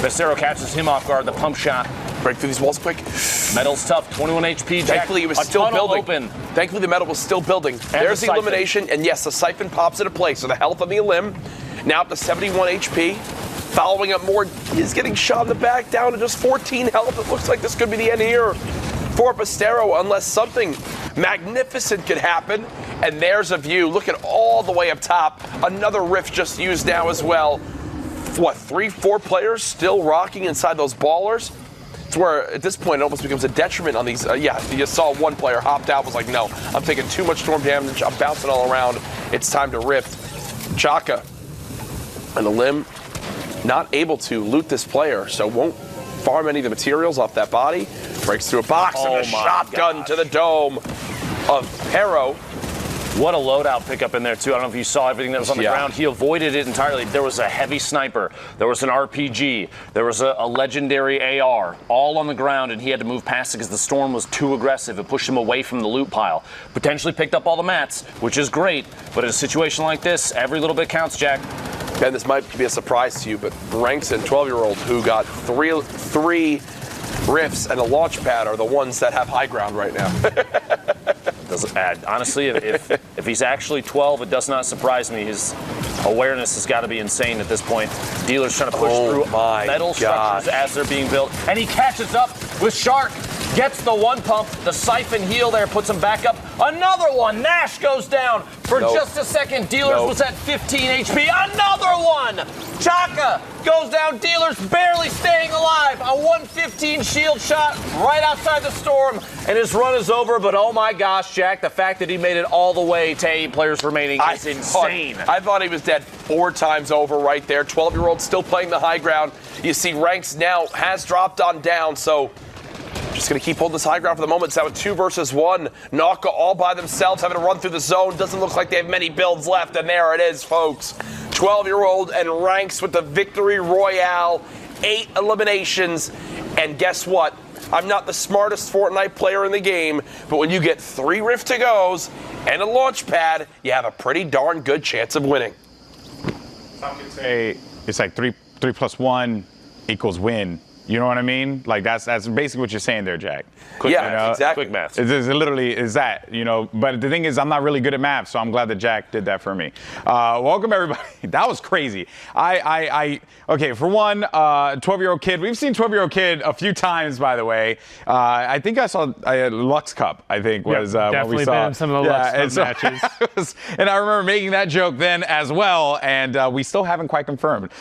Viscero catches him off guard, the pump shot. Break through these walls quick. Metal's tough, 21 HP. Jack, Thankfully, it was still building. Open. Thankfully, the metal was still building. There's the elimination, and yes, the siphon pops into place. So the health on the elim, now up to 71 HP. Following up more, he's getting shot in the back, down to just 14 health. It looks like this could be the end here for Viscero, unless something magnificent could happen. And there's a view. Look at all the way up top. Another rift just used now as well. What, 3-4 players still rocking inside those ballers? It's where, at this point, it almost becomes a detriment on these. Yeah, you saw one player hopped out, was like, no, I'm taking too much storm damage. I'm bouncing all around. It's time to rift. Chaka and the limb not able to loot this player, so won't farm any of the materials off that body. Breaks through a box and a shotgun to the dome of Pero. What a loadout pickup in there, too. I don't know if you saw everything that was on the ground. He avoided it entirely. There was a heavy sniper. There was an RPG. There was a legendary AR, all on the ground, and he had to move past it because the storm was too aggressive. It pushed him away from the loot pile. Potentially picked up all the mats, which is great. But in a situation like this, every little bit counts, Jack. And this might be a surprise to you, but Rankson, 12-year-old, who got three rifts and a launch pad, are the ones that have high ground right now. Honestly, if he's actually 12, it does not surprise me. His awareness has got to be insane at this point. Dealer's trying to push through metal structures as they're being built. And he catches up with Shark. Gets the one pump, the siphon heal there, puts him back up. Another one. Nash goes down for just a second. Dealers was at 15 HP. Another one. Chaka goes down. Dealers barely staying alive. A 115 shield shot right outside the storm. And his run is over. But oh my gosh, Jack, the fact that he made it all the way to 8 players remaining is insane. I thought he was dead 4 times over right there. 12-year-old still playing the high ground. You see Ranks now has dropped on down, so just going to keep holding this high ground for the moment. It's now a 2 versus 1. Naka all by themselves, having to run through the zone. Doesn't look like they have many builds left, and there it is, folks. 12-year-old and Ranks with the victory royale. 8 eliminations, and guess what? I'm not the smartest Fortnite player in the game, but when you get 3 rift to goes and a launch pad, you have a pretty darn good chance of winning. Some could say it's like 3 plus 1 equals win. You know what I mean? Like that's basically what you're saying there, Jack. Exactly. Quick math. It literally is that, But the thing is, I'm not really good at math, so I'm glad that Jack did that for me. Welcome everybody. That was crazy. Okay, for one, 12-year-old kid. We've seen 12-year-old kid a few times, by the way. I think I saw Lux Cup. I think was what we saw. Definitely been in some of the Lux Cup matches. And I remember making that joke then as well, and we still haven't quite confirmed.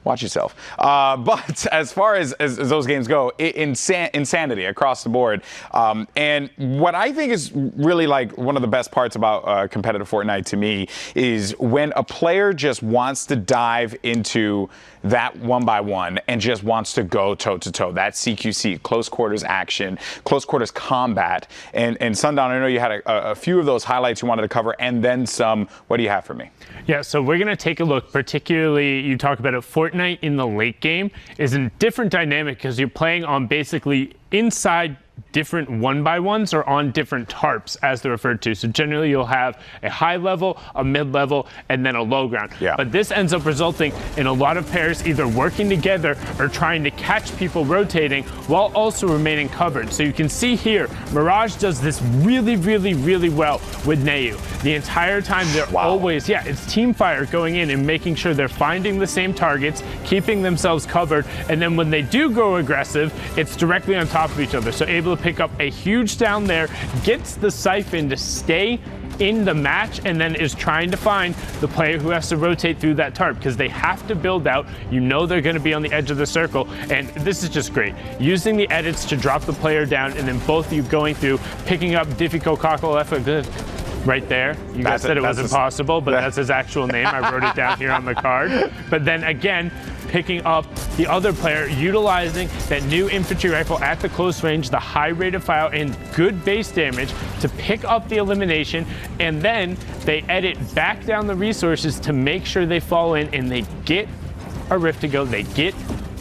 Watch yourself. But as far as those games go, insanity across the board. And what I think is really like one of the best parts about competitive Fortnite to me is when a player just wants to dive into that 1-by-1 and just wants to go toe-to-toe. That CQC, close quarters action, close quarters combat. And Sundown, I know you had a few of those highlights you wanted to cover and then some. What do you have for me? Yeah, so we're going to take a look, particularly you talk about it, Fortnite in the late game is a different dynamic because you're playing on basically inside different 1-by-1s or on different tarps as they're referred to. So generally you'll have a high level, a mid level, and then a low ground. Yeah. But this ends up resulting in a lot of pairs either working together or trying to catch people rotating while also remaining covered. So you can see here, Mirage does this really, really, really well with Nayu. The entire time they're always, it's team fire going in and making sure they're finding the same targets, keeping themselves covered, and then when they do go aggressive, it's directly on top of each other. So able to pick up a huge down there, gets the Siphon to stay in the match, and then is trying to find the player who has to rotate through that tarp because they have to build out. You know they're going to be on the edge of the circle, and this is just great. Using the edits to drop the player down, and then both of you going through, picking up Difficult Cockle good. Right there. You guys said it was impossible, but that's his actual name. I wrote it down here on the card. But then again, picking up the other player, utilizing that new infantry rifle at the close range, the high rate of fire and good base damage to pick up the elimination, and then they edit back down the resources to make sure they fall in and they get a rift to go, they get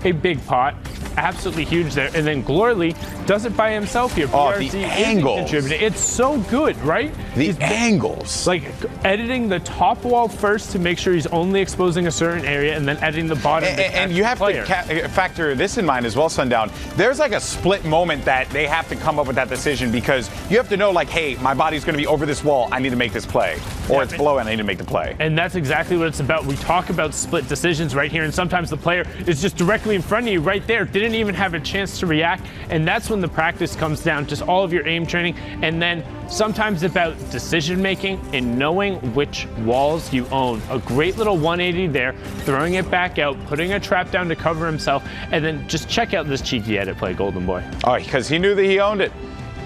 a big pot. Absolutely huge there. And then Glorly does it by himself here. Oh, the angles. It's so good, right? The angles. Like editing the top wall first to make sure he's only exposing a certain area and then editing the bottom. And you have to factor this in mind as well, Sundown. There's like a split moment that they have to come up with that decision because you have to know like, hey, my body's going to be over this wall. I need to make this play. Or it's below and I need to make the play. And that's exactly what it's about. We talk about split decisions right here, and sometimes the player is just directly in front of you right there. Didn't even have a chance to react, and that's when the practice comes down, just all of your aim training, and then sometimes about decision making and knowing which walls you own. A great little 180 there, throwing it back out, putting a trap down to cover himself, and then just check out this cheeky edit play, Golden Boy. Oh, because he knew that he owned it.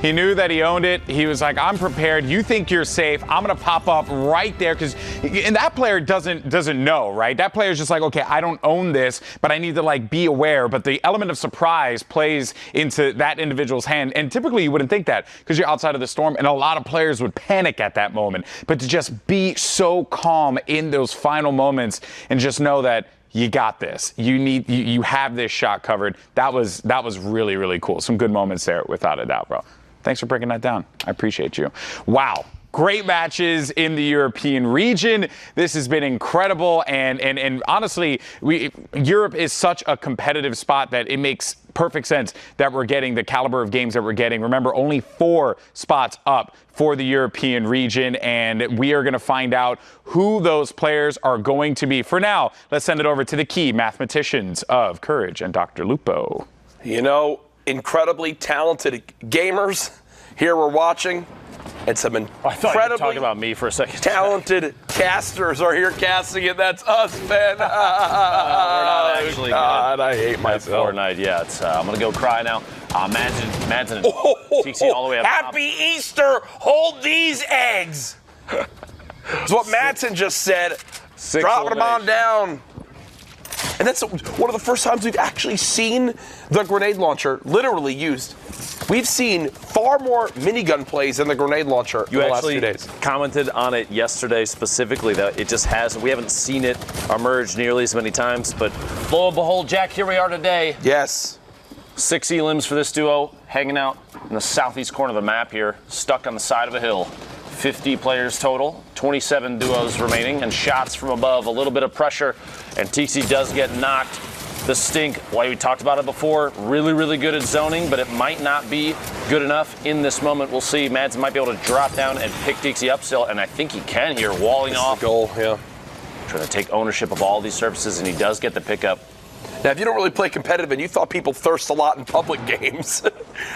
He knew that he owned it. He was like, I'm prepared. You think you're safe. I'm going to pop up right there. And that player doesn't know, right? That player's just like, okay, I don't own this, but I need to like be aware. But the element of surprise plays into that individual's hand. And typically you wouldn't think that because you're outside of the storm, and a lot of players would panic at that moment. But to just be so calm in those final moments and just know that you got this. You have this shot covered. That was really, really cool. Some good moments there, without a doubt, bro. Thanks for breaking that down. I appreciate you. Wow. Great matches in the European region. This has been incredible. And honestly, Europe is such a competitive spot that it makes perfect sense that we're getting the caliber of games that we're getting. Remember, only 4 spots up for the European region, and we are going to find out who those players are going to be. For now, let's send it over to the key mathematicians of Courage and Dr. Lupo. You know, incredibly talented gamers here we're watching, and some I thought you were talking about me for a second. Talented casters are here casting it. That's us, man. We're not actually God, I hate myself. Fortnite, yeah. I'm going to go cry now. Madsen and TC all the way up top. Happy Easter! Hold these eggs! That's what Madsen just said. 6 Dropping them on down. And that's one of the first times we've actually seen the grenade launcher literally used. We've seen far more minigun plays than the grenade launcher in the last few days. You actually commented on it yesterday specifically that it just hasn't. We haven't seen it emerge nearly as many times, but lo and behold, Jack, here we are today. Yes. 6 elims for this duo, hanging out in the southeast corner of the map here, stuck on the side of a hill. 50 players total, 27 duos remaining, and shots from above, a little bit of pressure, and TC does get knocked. The stink, why we talked about it before, really, really good at zoning, but it might not be good enough in this moment. We'll see. Mads might be able to drop down and pick TC up still, and I think he can here, walling off. Goal, yeah. Trying to take ownership of all these surfaces, and he does get the pickup. Now, if you don't really play competitive and you thought people thirst a lot in public games,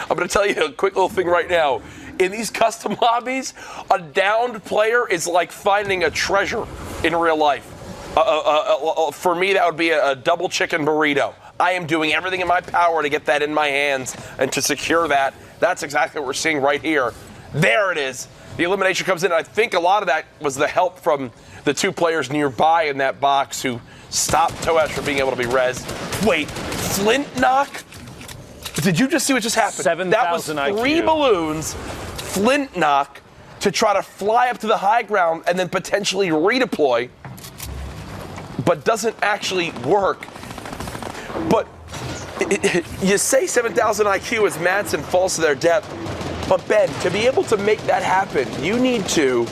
I'm going to tell you a quick little thing right now. In these custom lobbies, a downed player is like finding a treasure in real life. For me, that would be a double chicken burrito. I am doing everything in my power to get that in my hands and to secure that. That's exactly what we're seeing right here. There it is. The elimination comes in. And I think a lot of that was the help from the two players nearby in that box who stopped Toesh from being able to be rezzed. Wait, Flint knock? Did you just see what just happened? 7,000 That was IQ. 3 balloons, Flint knock, to try to fly up to the high ground and then potentially redeploy, but doesn't actually work. But you say 7,000 IQ as Madsen falls to their depth, but Ben, to be able to make that happen, you need to,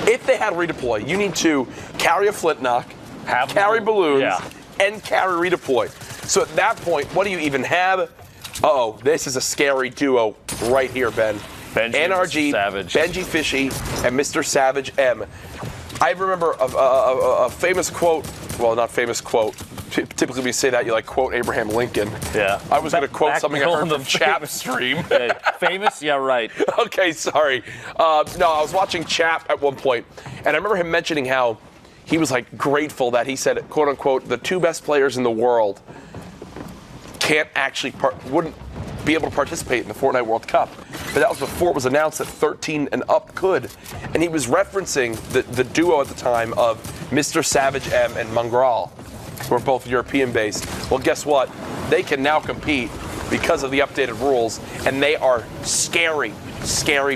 if they had redeploy, you need to carry a Flint knock, carry balloons, and carry redeploy. So at that point, what do you even have? Uh-oh, this is a scary duo right here, Ben. Benji NRG, Savage. Benji Fishy, and Mr. Savage M. I remember a famous quote, well, not famous quote. Typically, we say that, you like quote Abraham Lincoln. Yeah. I was going to quote Back something I on heard the from Chap stream. Famous? Yeah, right. Okay, sorry. No, I was watching Chap at one point, and I remember him mentioning how he was like grateful that he said, quote unquote, the 2 best players in the world can't actually wouldn't be able to participate in the Fortnite World Cup. But that was before it was announced that 13 and up could. And he was referencing the duo at the time of Mr. Savage M and Mangral, who are both European-based. Well, guess what? They can now compete because of the updated rules, and they are scary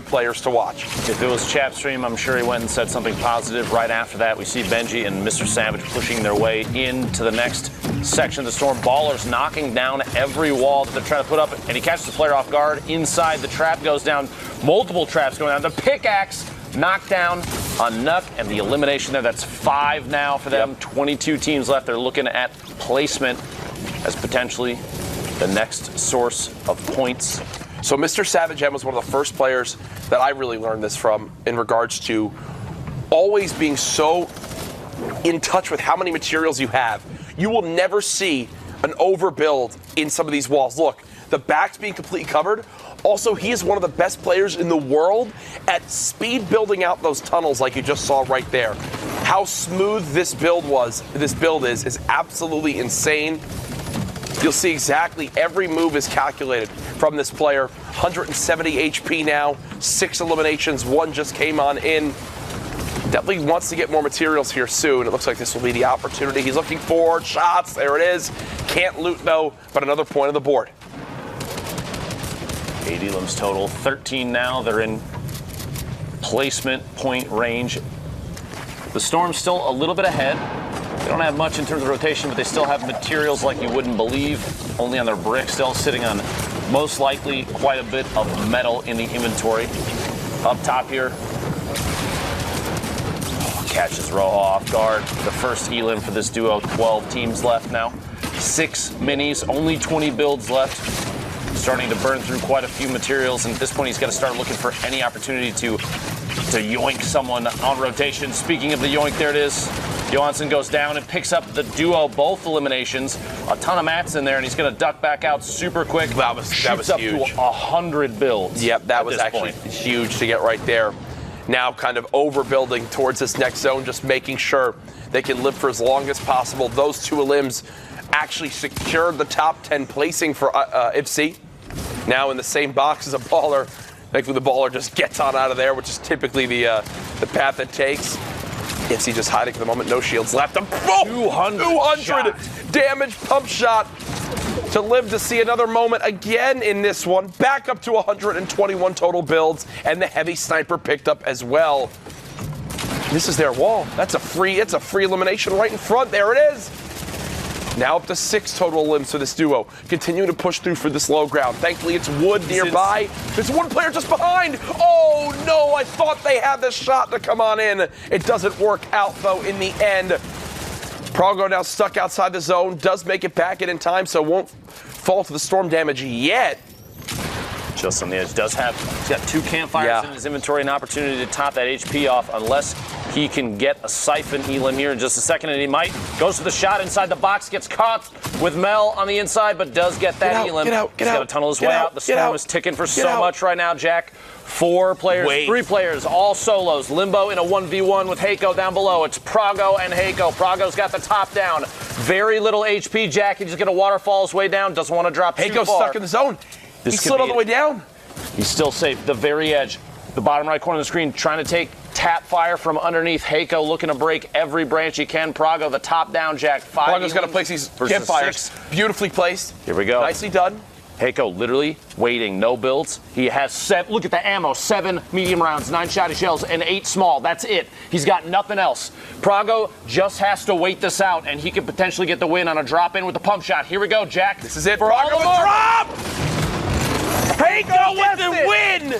players to watch. If it was Chap stream, I'm sure he went and said something positive. Right after that, we see Benji and Mr. Savage pushing their way into the next section of the storm. Ballers knocking down every wall that they're trying to put up, and he catches the player off guard. Inside, the trap goes down. Multiple traps going down. The pickaxe knocked down on Nuck, and the elimination there. That's 5 now for them. 22 teams left. They're looking at placement as potentially the next source of points. So Mr. Savage M was one of the first players that I really learned this from in regards to always being so in touch with how many materials you have. You will never see an overbuild in some of these walls. Look, the back's being completely covered. Also, he is one of the best players in the world at speed building out those tunnels like you just saw right there. How smooth this build is absolutely insane. You'll see exactly every move is calculated from this player. 170 HP now, 6 eliminations, 1 just came on in. Definitely wants to get more materials here soon. It looks like this will be the opportunity he's looking for. Shots, there it is. Can't loot though, but another point on the board. 80 limbs total, 13 now. They're in placement point range. The Storm's still a little bit ahead. They don't have much in terms of rotation, but they still have materials like you wouldn't believe. Only on their brick, still sitting on most likely quite a bit of metal in the inventory. Up top here. Catches Rojo off guard. The first elim for this duo. 12 teams left now. 6 minis, only 20 builds left. Starting to burn through quite a few materials, and at this point he's got to start looking for any opportunity to yoink someone on rotation. Speaking of the yoink, there it is. Johansson goes down and picks up the duo, both eliminations. A ton of mats in there, and he's going to duck back out super quick. That was up huge. to 100 builds. Yep, that was actually huge to get right there. Now kind of overbuilding towards this next zone, just making sure they can live for as long as possible. Those 2 elims actually secured the top 10 placing for IPSI. Now in the same box as a baller. Thankfully, the baller just gets on out of there, which is typically the path it takes. IPSI just hiding for the moment. No shields left. 200 damage pump shot to live to see another moment again in this one. Back up to 121 total builds, and the heavy sniper picked up as well. This is their wall. It's a free elimination right in front. There it is. Now up to 6 total limbs for this duo. Continuing to push through for this low ground. Thankfully, it's wood nearby. There's one player just behind. Oh, no, I thought they had the shot to come on in. It doesn't work out, though, in the end. Prago now stuck outside the zone. Does make it back in time, so won't fall to the storm damage yet. Just on the edge. He's got 2 campfires in his inventory, an opportunity to top that HP off unless he can get a siphon elim here in just a second, and he might. Goes for the shot inside the box, gets caught with Mel on the inside, but does get that elim. He's got to tunnel his way out. The storm is ticking for so much right now, Jack. 4 players, 3 players, all solos. Limbo in a 1v1 with Heiko down below. It's Prago and Heiko. Prago's got the top down. Very little HP, Jack. He's just going to waterfall his way down. Doesn't want to drop too far. Heiko's stuck in the zone. He slid all the way down. He's still safe. The very edge. The bottom right corner of the screen, trying to take tap fire from underneath. Heiko looking to break every branch he can. Prago, the top down, Jack. Prago's got to place these campfires. Beautifully placed. Here we go. Nicely done. Heiko literally waiting, no builds. He has 7, look at the ammo, 7 medium rounds, 9 shotty shells, and 8 small. That's it. He's got nothing else. Prago just has to wait this out, and he could potentially get the win on a drop-in with the pump shot. Here we go, Jack. This is it. For Prago all with drop! Heiko with the win!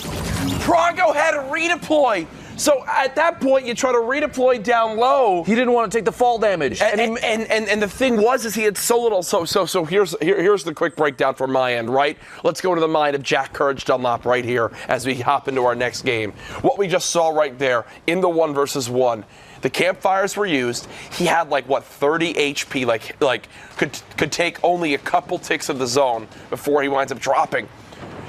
Prago had a redeploy. So at that point, you try to redeploy down low. He didn't want to take the fall damage. And the thing was, is he had so little. So here's the quick breakdown from my end, right? Let's go to the mind of Jack Courage Dunlop right here as we hop into our next game. What we just saw right there in the 1 versus 1. The campfires were used. He had 30 HP, like could take only a couple ticks of the zone before he winds up dropping.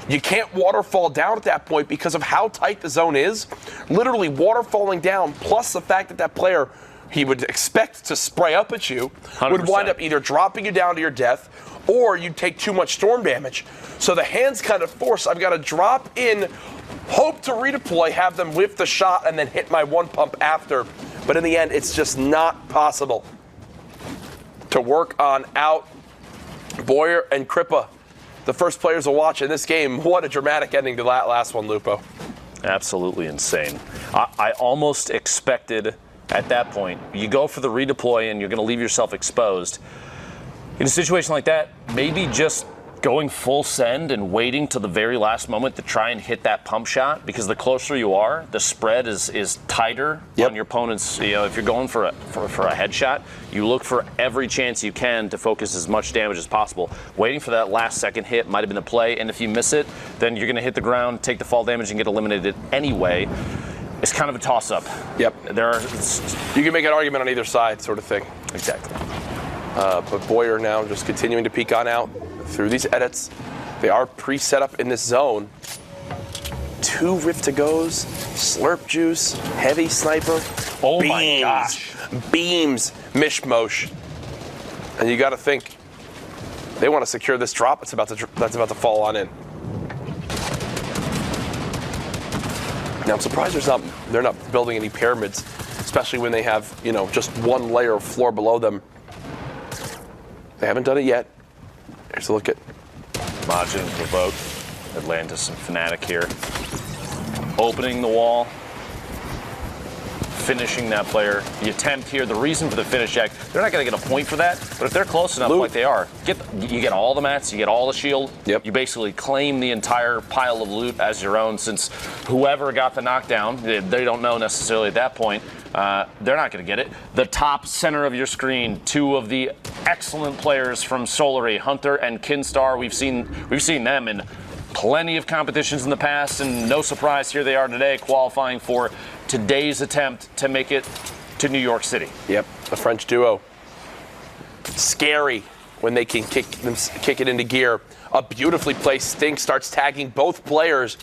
You can't waterfall down at that point because of how tight the zone is. Literally waterfalling down, plus the fact that that player he would expect to spray up at you 100%. Would wind up either dropping you down to your death or you'd take too much storm damage. So the hand's kind of forced. I've got to drop in, hope to redeploy, have them whiff the shot, and then hit my 1 pump after. But in the end, it's just not possible to work on out Boyer and Crippa. The first players to watch in this game. What a dramatic ending to that last one, Lupo. Absolutely insane. I almost expected at that point, you go for the redeploy and you're going to leave yourself exposed. In a situation like that, maybe just going full send and waiting to the very last moment to try and hit that pump shot, because the closer you are, the spread is tighter on your opponent's. If you're going for a headshot, you look for every chance you can to focus as much damage as possible. Waiting for that last second hit might have been the play, and if you miss it, then you're going to hit the ground, take the fall damage, and get eliminated anyway. It's kind of a toss-up. Yep. You can make an argument on either side, sort of thing. Exactly. But Boyer now just continuing to peek on out through these edits. They are pre-set up in this zone. 2 Rift to goes, Slurp Juice, Heavy Sniper. Oh beams, my gosh. Beams, Mishmosh. And you got to think, they want to secure this drop that's about to fall on in. Now I'm surprised they're not building any pyramids, especially when they have, just 1 layer of floor below them. They haven't done it yet. Here's a look at Majin, Provoke, Atlantis, and Fnatic here. Opening the wall. Finishing that player. The attempt here, the reason for the finish, Jack, they're not going to get a point for that, but if they're close enough like they are, you get all the mats, you get all the shield. Yep. You basically claim the entire pile of loot as your own, since whoever got the knockdown, they don't know necessarily at that point. They're not going to get it. The top center of your screen, 2 of the excellent players from Solary, Hunter and Kinstar. We've seen them in plenty of competitions in the past, and no surprise, here they are today qualifying for today's attempt to make it to New York City. Yep, the French duo. Scary when they can kick it into gear. A beautifully placed Stink starts tagging both players.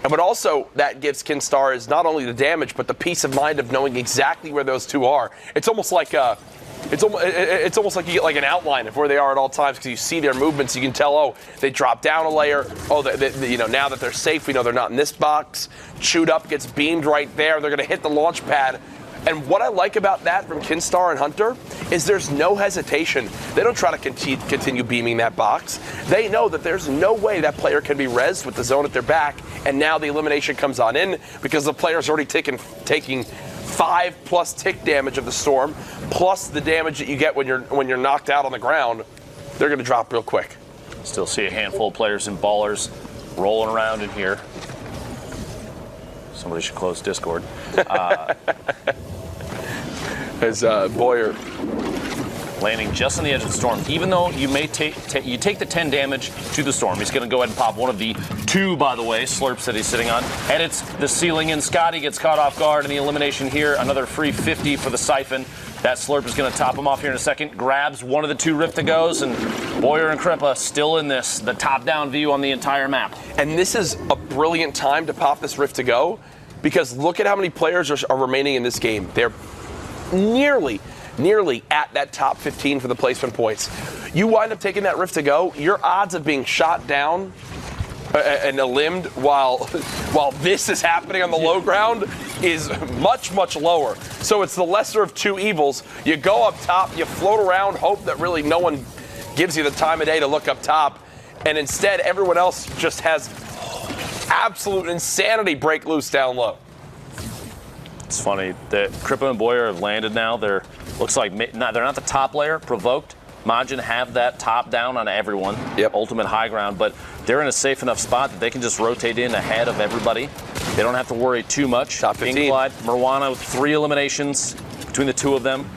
And what also that gives Kinstar is not only the damage, but the peace of mind of knowing exactly where those 2 are. It's almost like it's almost like you get an outline of where they are at all times, because you see their movements. You can tell, they drop down a layer. Oh, now that they're safe, we know they're not in this box. Chewed Up gets beamed right there. They're going to hit the launch pad. And what I like about that from Kinstar and Hunter is there's no hesitation. They don't try to continue beaming that box. They know that there's no way that player can be rezzed with the zone at their back, and now the elimination comes on in because the player's already taking 5+ tick damage of the storm, plus the damage that you get when you're knocked out on the ground. They're going to drop real quick. Still see a handful of players and ballers rolling around in here. Somebody should close Discord. As Boyer landing just on the edge of the storm. Even though you may take the 10 damage to the storm, he's going to go ahead and pop one of the 2, by the way, slurps that he's sitting on. Edits the ceiling, and Scotty gets caught off guard in the elimination here. Another free 50 for the Siphon. That slurp is going to top him off here in a second. Grabs one of the 2 Rift-to-Goes, and Boyer and Kripa still in this. The top-down view on the entire map. And this is a brilliant time to pop this Rift-to-Go, because look at how many players are remaining in this game. They're nearly at that top 15 for the placement points. You wind up taking that Rift-to-Go, your odds of being shot down and eliminated while this is happening on the low ground is much, much lower. So it's the lesser of 2 evils. You go up top, you float around, hope that really no one gives you the time of day to look up top, and instead everyone else just has absolute insanity break loose down low. It's funny that Kripa and Boyer have landed now. They're not the top layer. Provoked, Majin have that top down on everyone. Yep. Ultimate high ground, but they're in a safe enough spot that they can just rotate in ahead of everybody. They don't have to worry too much. Top 15. Clyde, Marwana with 3 eliminations between the 2 of them.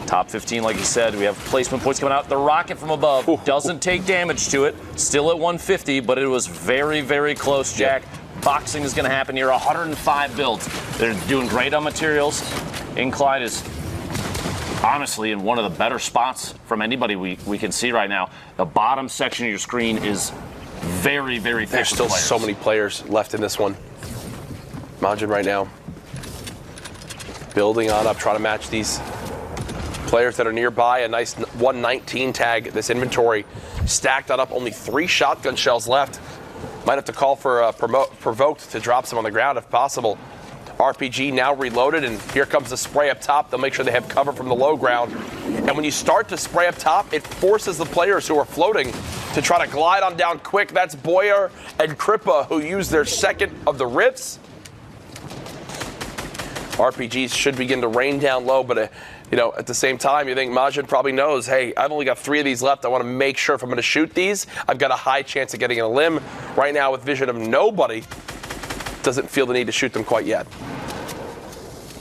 Top 15, like you said. We have placement points coming out. The rocket from above doesn't take damage to it. Still at 150, but it was very, very close, Jack. Yep. Boxing is going to happen here. 105 builds. They're doing great on materials. Clyde is honestly in one of the better spots from anybody we can see right now. The bottom section of your screen is very, very thick. There's still so many players left in this one. Majin right now building on up, trying to match these players that are nearby. A nice 119 tag. This inventory stacked on up. Only 3 shotgun shells left. Might have to call for Provoked to drop some on the ground if possible. RPG now reloaded, and here comes the spray up top. They'll make sure they have cover from the low ground. And when you start to spray up top, it forces the players who are floating to try to glide on down quick. That's Boyer and Kripa, who use their second of the rifts. RPGs should begin to rain down low, but at the same time, you think Majin probably knows, hey, I've only got 3 of these left. I want to make sure if I'm going to shoot these, I've got a high chance of getting a limb. Right now, with vision of nobody, doesn't feel the need to shoot them quite yet.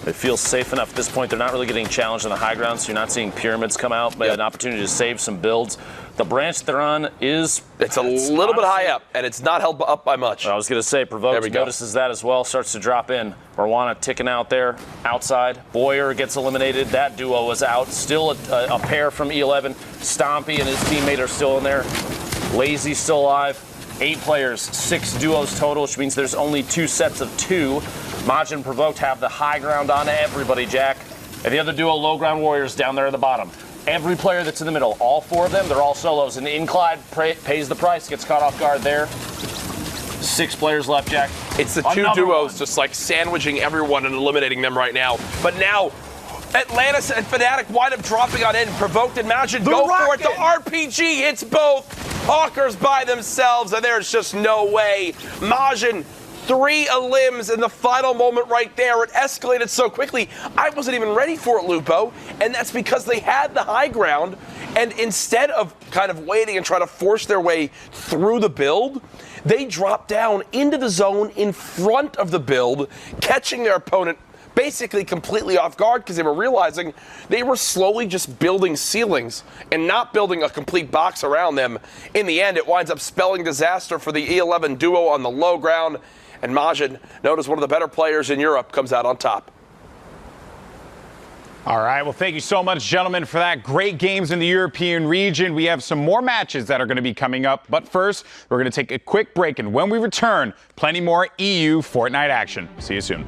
It feels safe enough at this point. They're not really getting challenged on the high ground, so you're not seeing pyramids come out, but an opportunity to save some builds. The branch they're on it's a little bit high up, and it's not held up by much. I was going to say, Provoked notices that as well, starts to drop in. Marwana ticking out there, outside. Boyer gets eliminated. That duo was out. Still a pair from E11. Stompy and his teammate are still in there. Lazy still alive. 8 players, 6 duos total, which means there's only 2 sets of 2. Majin and Provoked have the high ground on everybody, Jack. And the other duo, Low Ground Warriors, down there at the bottom. Every player that's in the middle, all 4 of them, they're all solos. And Clyde pays the price, gets caught off guard there. 6 players left, Jack. It's the 2 duos just like sandwiching everyone and eliminating them right now. But now, Atlantis and Fnatic wind up dropping on in. Provoked and Majin go for it. The RPG hits both. Hawkers by themselves, and there's just no way. Majin, 3 limbs in the final moment right there. It escalated so quickly, I wasn't even ready for it, Lupo. And that's because they had the high ground, and instead of kind of waiting and trying to force their way through the build, they dropped down into the zone in front of the build, catching their opponent basically completely off guard because they were realizing they were slowly just building ceilings and not building a complete box around them. In the end, it winds up spelling disaster for the E11 duo on the low ground, and Majin, known as one of the better players in Europe, comes out on top. All right, well, thank you so much, gentlemen, for that. Great games in the European region. We have some more matches that are going to be coming up. But first, we're going to take a quick break, and when we return, plenty more EU Fortnite action. See you soon.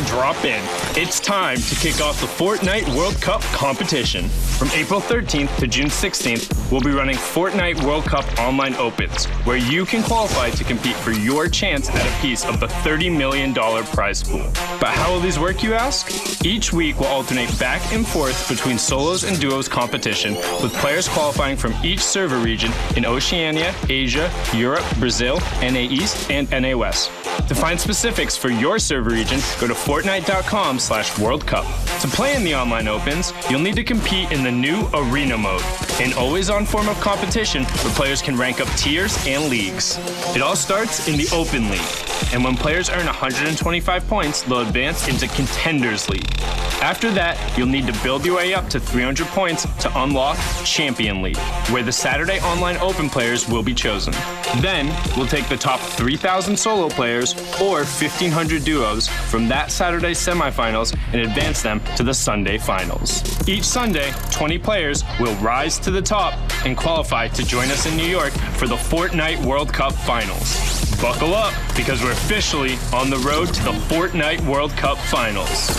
Drop in. It's time to kick off the Fortnite World Cup competition. From April 13th to June 16th, we'll be running Fortnite World Cup Online Opens, where you can qualify to compete for your chance at a piece of the $30 million prize pool. But how will these work, you ask? Each week will alternate back and forth between solos and duos competition, with players qualifying from each server region in Oceania, Asia, Europe, Brazil, NA East, and NA West. To find specifics for your server region, go to Fortnite Fortnite.com/World Cup. To play in the online opens, you'll need to compete in the new Arena mode, an always-on form of competition where players can rank up tiers and leagues. It all starts in the Open League, and when players earn 125 points, they'll advance into Contenders League. After that, you'll need to build your way up to 300 points to unlock Champion League, where the Saturday online open players will be chosen. Then, we'll take the top 3,000 solo players or 1,500 duos from that Saturday's semifinals and advance them to the Sunday finals. Each Sunday, 20 players will rise to the top and qualify to join us in New York for the Fortnite World Cup Finals. Buckle up, because we're officially on the road to the Fortnite World Cup Finals.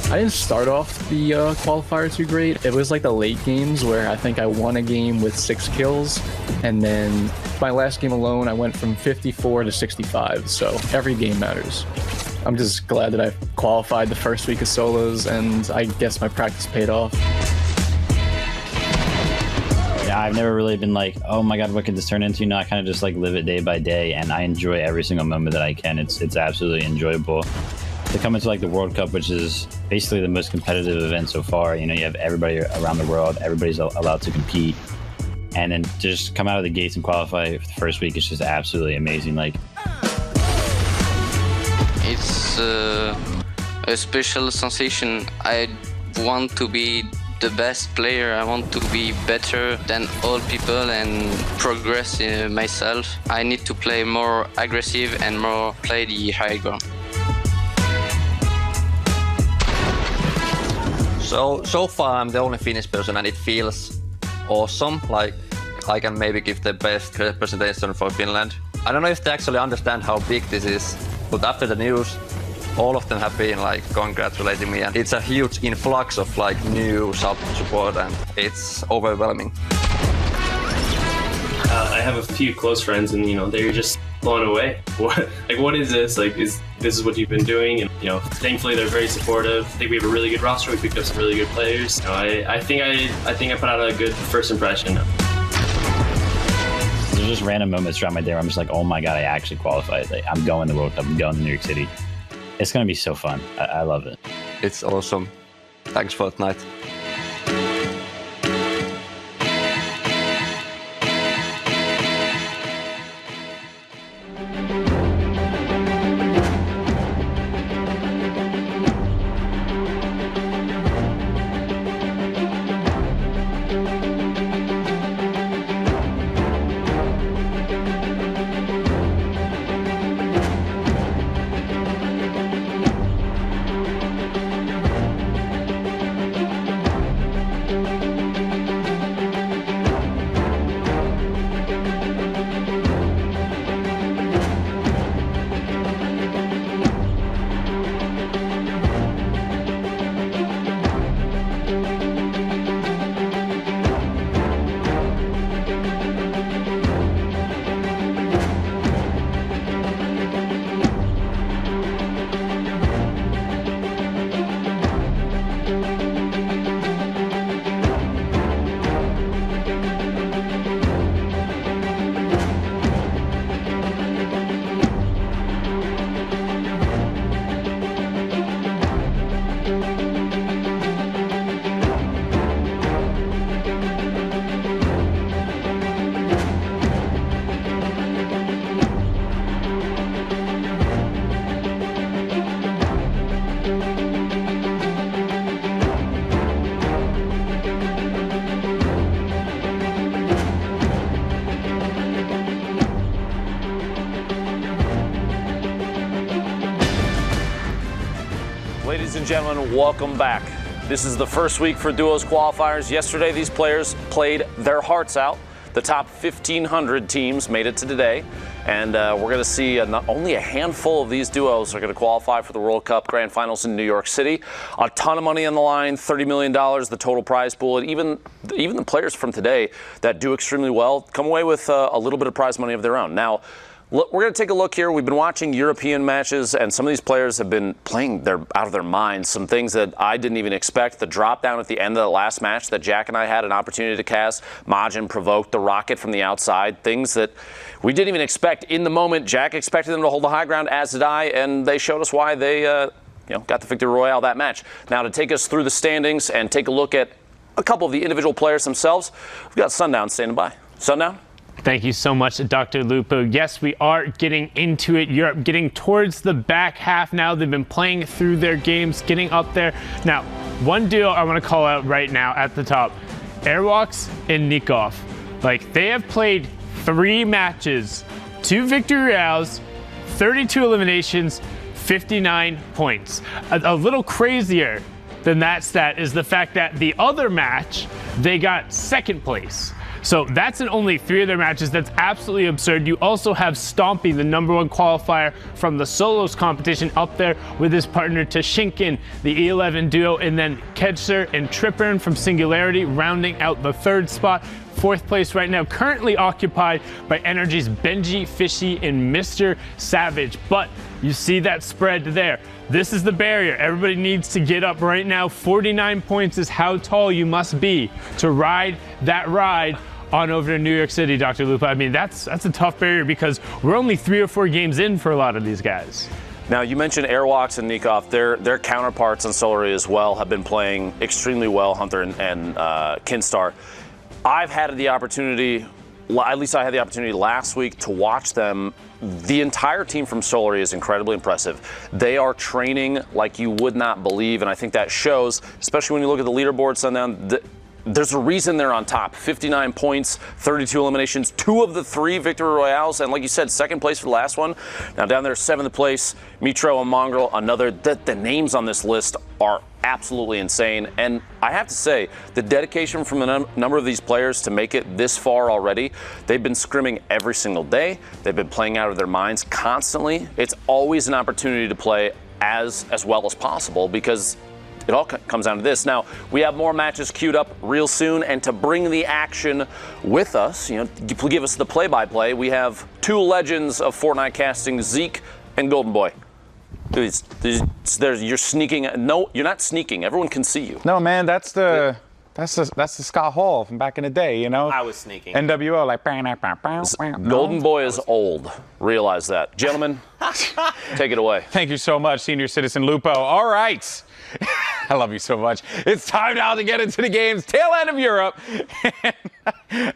I didn't start off the qualifier too great. It was like the late games where I think I won a game with 6 kills, and then my last game alone I went from 54 to 65, so every game matters. I'm just glad that I qualified the first week of solos, and I guess my practice paid off. Yeah, I've never really been like, oh my god, what could this turn into? No, I kind of just like live it day by day, and I enjoy every single moment that I can. It's absolutely enjoyable. To come into like the World Cup, which is basically the most competitive event so far, you know, you have everybody around the world, everybody's allowed to compete, and then to just come out of the gates and qualify for the first week is just absolutely amazing. Like, it's a special sensation. I want to be the best player. I want to be better than all people and progress in myself. I need to play more aggressive and more play the high ground. So far I'm the only Finnish person, and it feels awesome. Like I can maybe give the best representation for Finland. I don't know if they actually understand how big this is, but after the news, all of them have been like congratulating me, and it's a huge influx of like new support, and it's overwhelming. I have a few close friends, and you know, they're just blown away. What is this? Like, this is what you've been doing? And you know, thankfully they're very supportive. I think we have a really good roster. We picked up some really good players. You know, I think I put out a good first impression. There's just random moments throughout my day where I'm just like, oh my god, I actually qualified. Like, I'm going to the World Cup. I'm going to New York City. It's gonna be so fun. I love it. It's awesome. Thanks, Fortnite. Ladies and gentlemen, welcome back. This is the first week for Duos qualifiers. Yesterday, these players played their hearts out. The top 1,500 teams made it to today, and we're going to see only a handful of these duos are going to qualify for the World Cup Grand Finals in New York City. A ton of money on the line, $30 million, the total prize pool, and even the players from today that do extremely well come away with a little bit of prize money of their own. Now, Look, we're going to take a look here. We've been watching European matches, and some of these players have been playing out of their minds. Some things that I didn't even expect. The drop down at the end of the last match that Jack and I had an opportunity to cast. Majin provoked the rocket from the outside. Things that we didn't even expect in the moment. Jack expected them to hold the high ground, as did I, and they showed us why they got the victory royale that match. Now, to take us through the standings and take a look at a couple of the individual players themselves, we've got Sundown standing by. Sundown? Thank you so much, Dr. Lupo. Yes, we are getting into it. Europe getting towards the back half now. They've been playing through their games, getting up there. Now, one deal I want to call out right now at the top. Airwalks and Nikov. Like, they have played 3 matches, 2 victory royales, 32 eliminations, 59 points. A little crazier than that stat is the fact that the other match, they got 2nd place. So that's in only 3 of their matches. That's absolutely absurd. You also have Stompy, the #1 qualifier from the solos competition, up there with his partner Tashinkin, the E11 duo, and then Kedser and Trippern from Singularity rounding out the 3rd spot. 4th place right now, currently occupied by Energy's Benji, Fishy, and Mr. Savage. But you see that spread there. This is the barrier. Everybody needs to get up right now. 49 points is how tall you must be to ride that ride on over to New York City, Dr. Lupa. I mean, that's a tough barrier because we're only 3 or 4 games in for a lot of these guys. Now, you mentioned Airwalks and Nikov. Their counterparts on Solary as well have been playing extremely well, Hunter and Kinstar. I've had the opportunity, at least I had the opportunity last week to watch them. The entire team from Solary is incredibly impressive. They are training like you would not believe, and I think that shows, especially when you look at the leaderboard, Sundown. There's a reason they're on top. 59 points, 32 eliminations, 2 of the 3 victory royales, and like you said, 2nd place for the last one. Now down there, 7th place, Mitro and Mongrel, another. The names on this list are absolutely insane, and I have to say, the dedication from a number of these players to make it this far already. They've been scrimming every single day. They've been playing out of their minds constantly. It's always an opportunity to play as well as possible because it all comes down to this. Now, we have more matches queued up real soon, and to bring the action with us, give us the play-by-play, we have 2 legends of Fortnite casting, Zeke and Golden Boy. You're sneaking. No, you're not sneaking. Everyone can see you. No, man, that's the Scott Hall from back in the day, I was sneaking. NWO, like. Golden Boy is old. Realize that. Gentlemen, take it away. Thank you so much, Senior Citizen Lupo. All right. I love you so much. It's time now to get into the games. Tail end of Europe.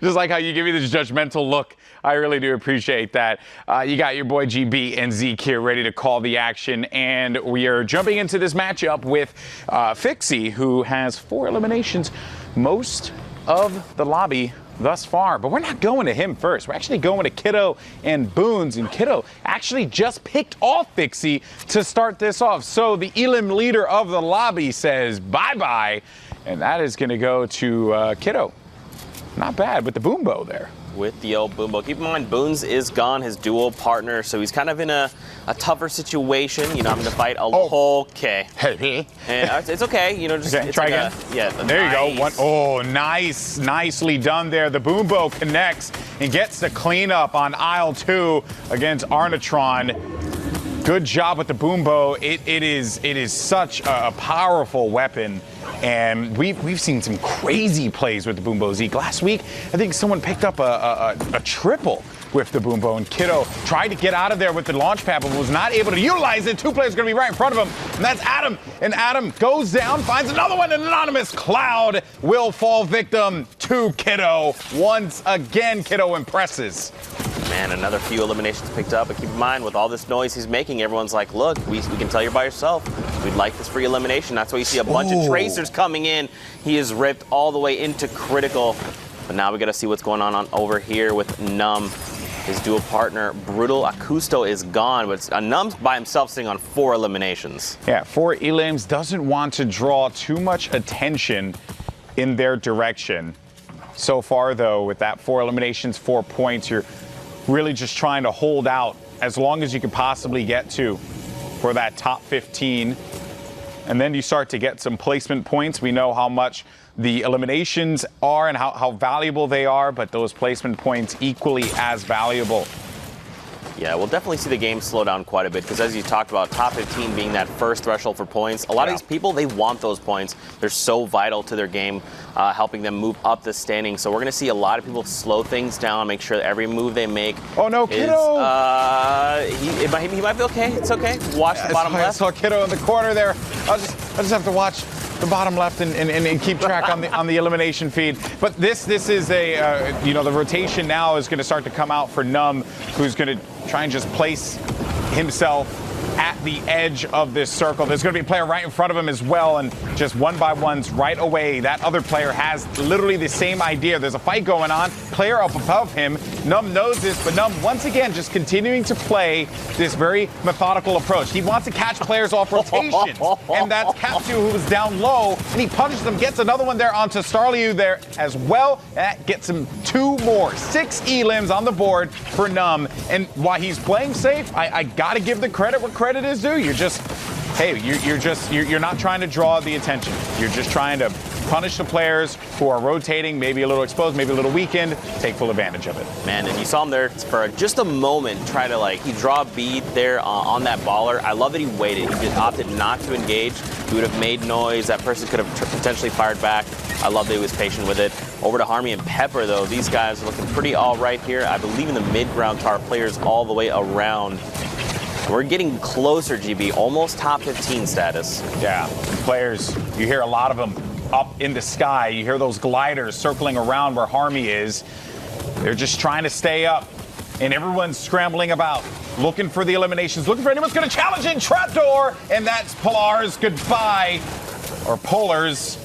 Just like how you give me this judgmental look. I really do appreciate that. You got your boy GB and Zeke here ready to call the action. And we are jumping into this matchup with Fixie, who has 4 eliminations, most of the lobby thus far. But we're not going to him first. We're actually going to Kiddo and Boons. And Kiddo actually just picked off Fixie to start this off. So the Elim leader of the lobby says bye-bye. And that is going to go to Kiddo. Not bad with the Boombo there. With the old Boombo. Keep in mind, Boons is gone, his dual partner, so he's kind of in a tougher situation. Having to fight a whole K. Hey. And it's okay, just okay, try again. There you go. Oh, nicely done there. The Boombo connects and gets the cleanup on aisle 2 against Arnatron. Good job with the Boombo. It is such a powerful weapon. And we've seen some crazy plays with the Boombo, Zeke. Last week, I think someone picked up a triple with the Boombo, and Kiddo tried to get out of there with the launch pad, but was not able to utilize it. 2 players going to be right in front of him, and that's Adam. And Adam goes down, finds another one, an anonymous Cloud will fall victim to Kiddo. Once again, Kiddo impresses. Man, another few eliminations picked up, but keep in mind, with all this noise he's making, everyone's like, look, we can tell you're by yourself. We'd like this free elimination. That's why you see a bunch of tracers coming in. He is ripped all the way into critical. But now we got to see what's going on over here with Num. His dual partner, Brutal Akusto, is gone, but Num's by himself sitting on 4 eliminations. Yeah, 4 elims, doesn't want to draw too much attention in their direction. So far, though, with that 4 eliminations, 4 points, you're really just trying to hold out as long as you can possibly get to for that top 15. And then you start to get some placement points. We know how much the eliminations are and how valuable they are, but those placement points equally as valuable. Yeah, we'll definitely see the game slow down quite a bit because as you talked about, top 15 being that first threshold for points, a lot of these people, they want those points. They're so vital to their game, helping them move up the standings. So we're going to see a lot of people slow things down, make sure that every move they make Oh no, Kiddo! He might be okay. It's okay. Watch the bottom left. I saw Kiddo in the corner there. I just have to watch the bottom left and keep track on the elimination feed. But this is a the rotation now is going to start to come out for Numb, who's going to try and just place himself at the edge of this circle. There's going to be a player right in front of him as well, and just one by ones right away. That other player has literally the same idea. There's a fight going on. Player up above him. Numb knows this, but Numb once again just continuing to play this very methodical approach. He wants to catch players off rotations, and that's Capsu, who was down low, and he punishes them, gets another one there onto Starliu there as well. That gets him 2 more. 6 elims on the board for Numb, and while he's playing safe, I got to give the credit where credit is due. You're not trying to draw the attention. You're just trying to punish the players who are rotating, maybe a little exposed, maybe a little weakened, take full advantage of it. Man, and you saw him there for just a moment try to he draw a bead there on that baller. I love that he waited. He just opted not to engage. He would have made noise. That person could have potentially fired back. I love that he was patient with it. Over to Harmy and Pepper, though. These guys are looking pretty all right here. I believe in the mid-ground tar players all the way around. We're getting closer, GB, almost top 15 status. Yeah, players, you hear a lot of them up in the sky. You hear those gliders circling around where Harmy is. They're just trying to stay up, and everyone's scrambling about, looking for the eliminations, looking for anyone's going to challenge in Trapdoor, and that's Polar's goodbye, or Polar's,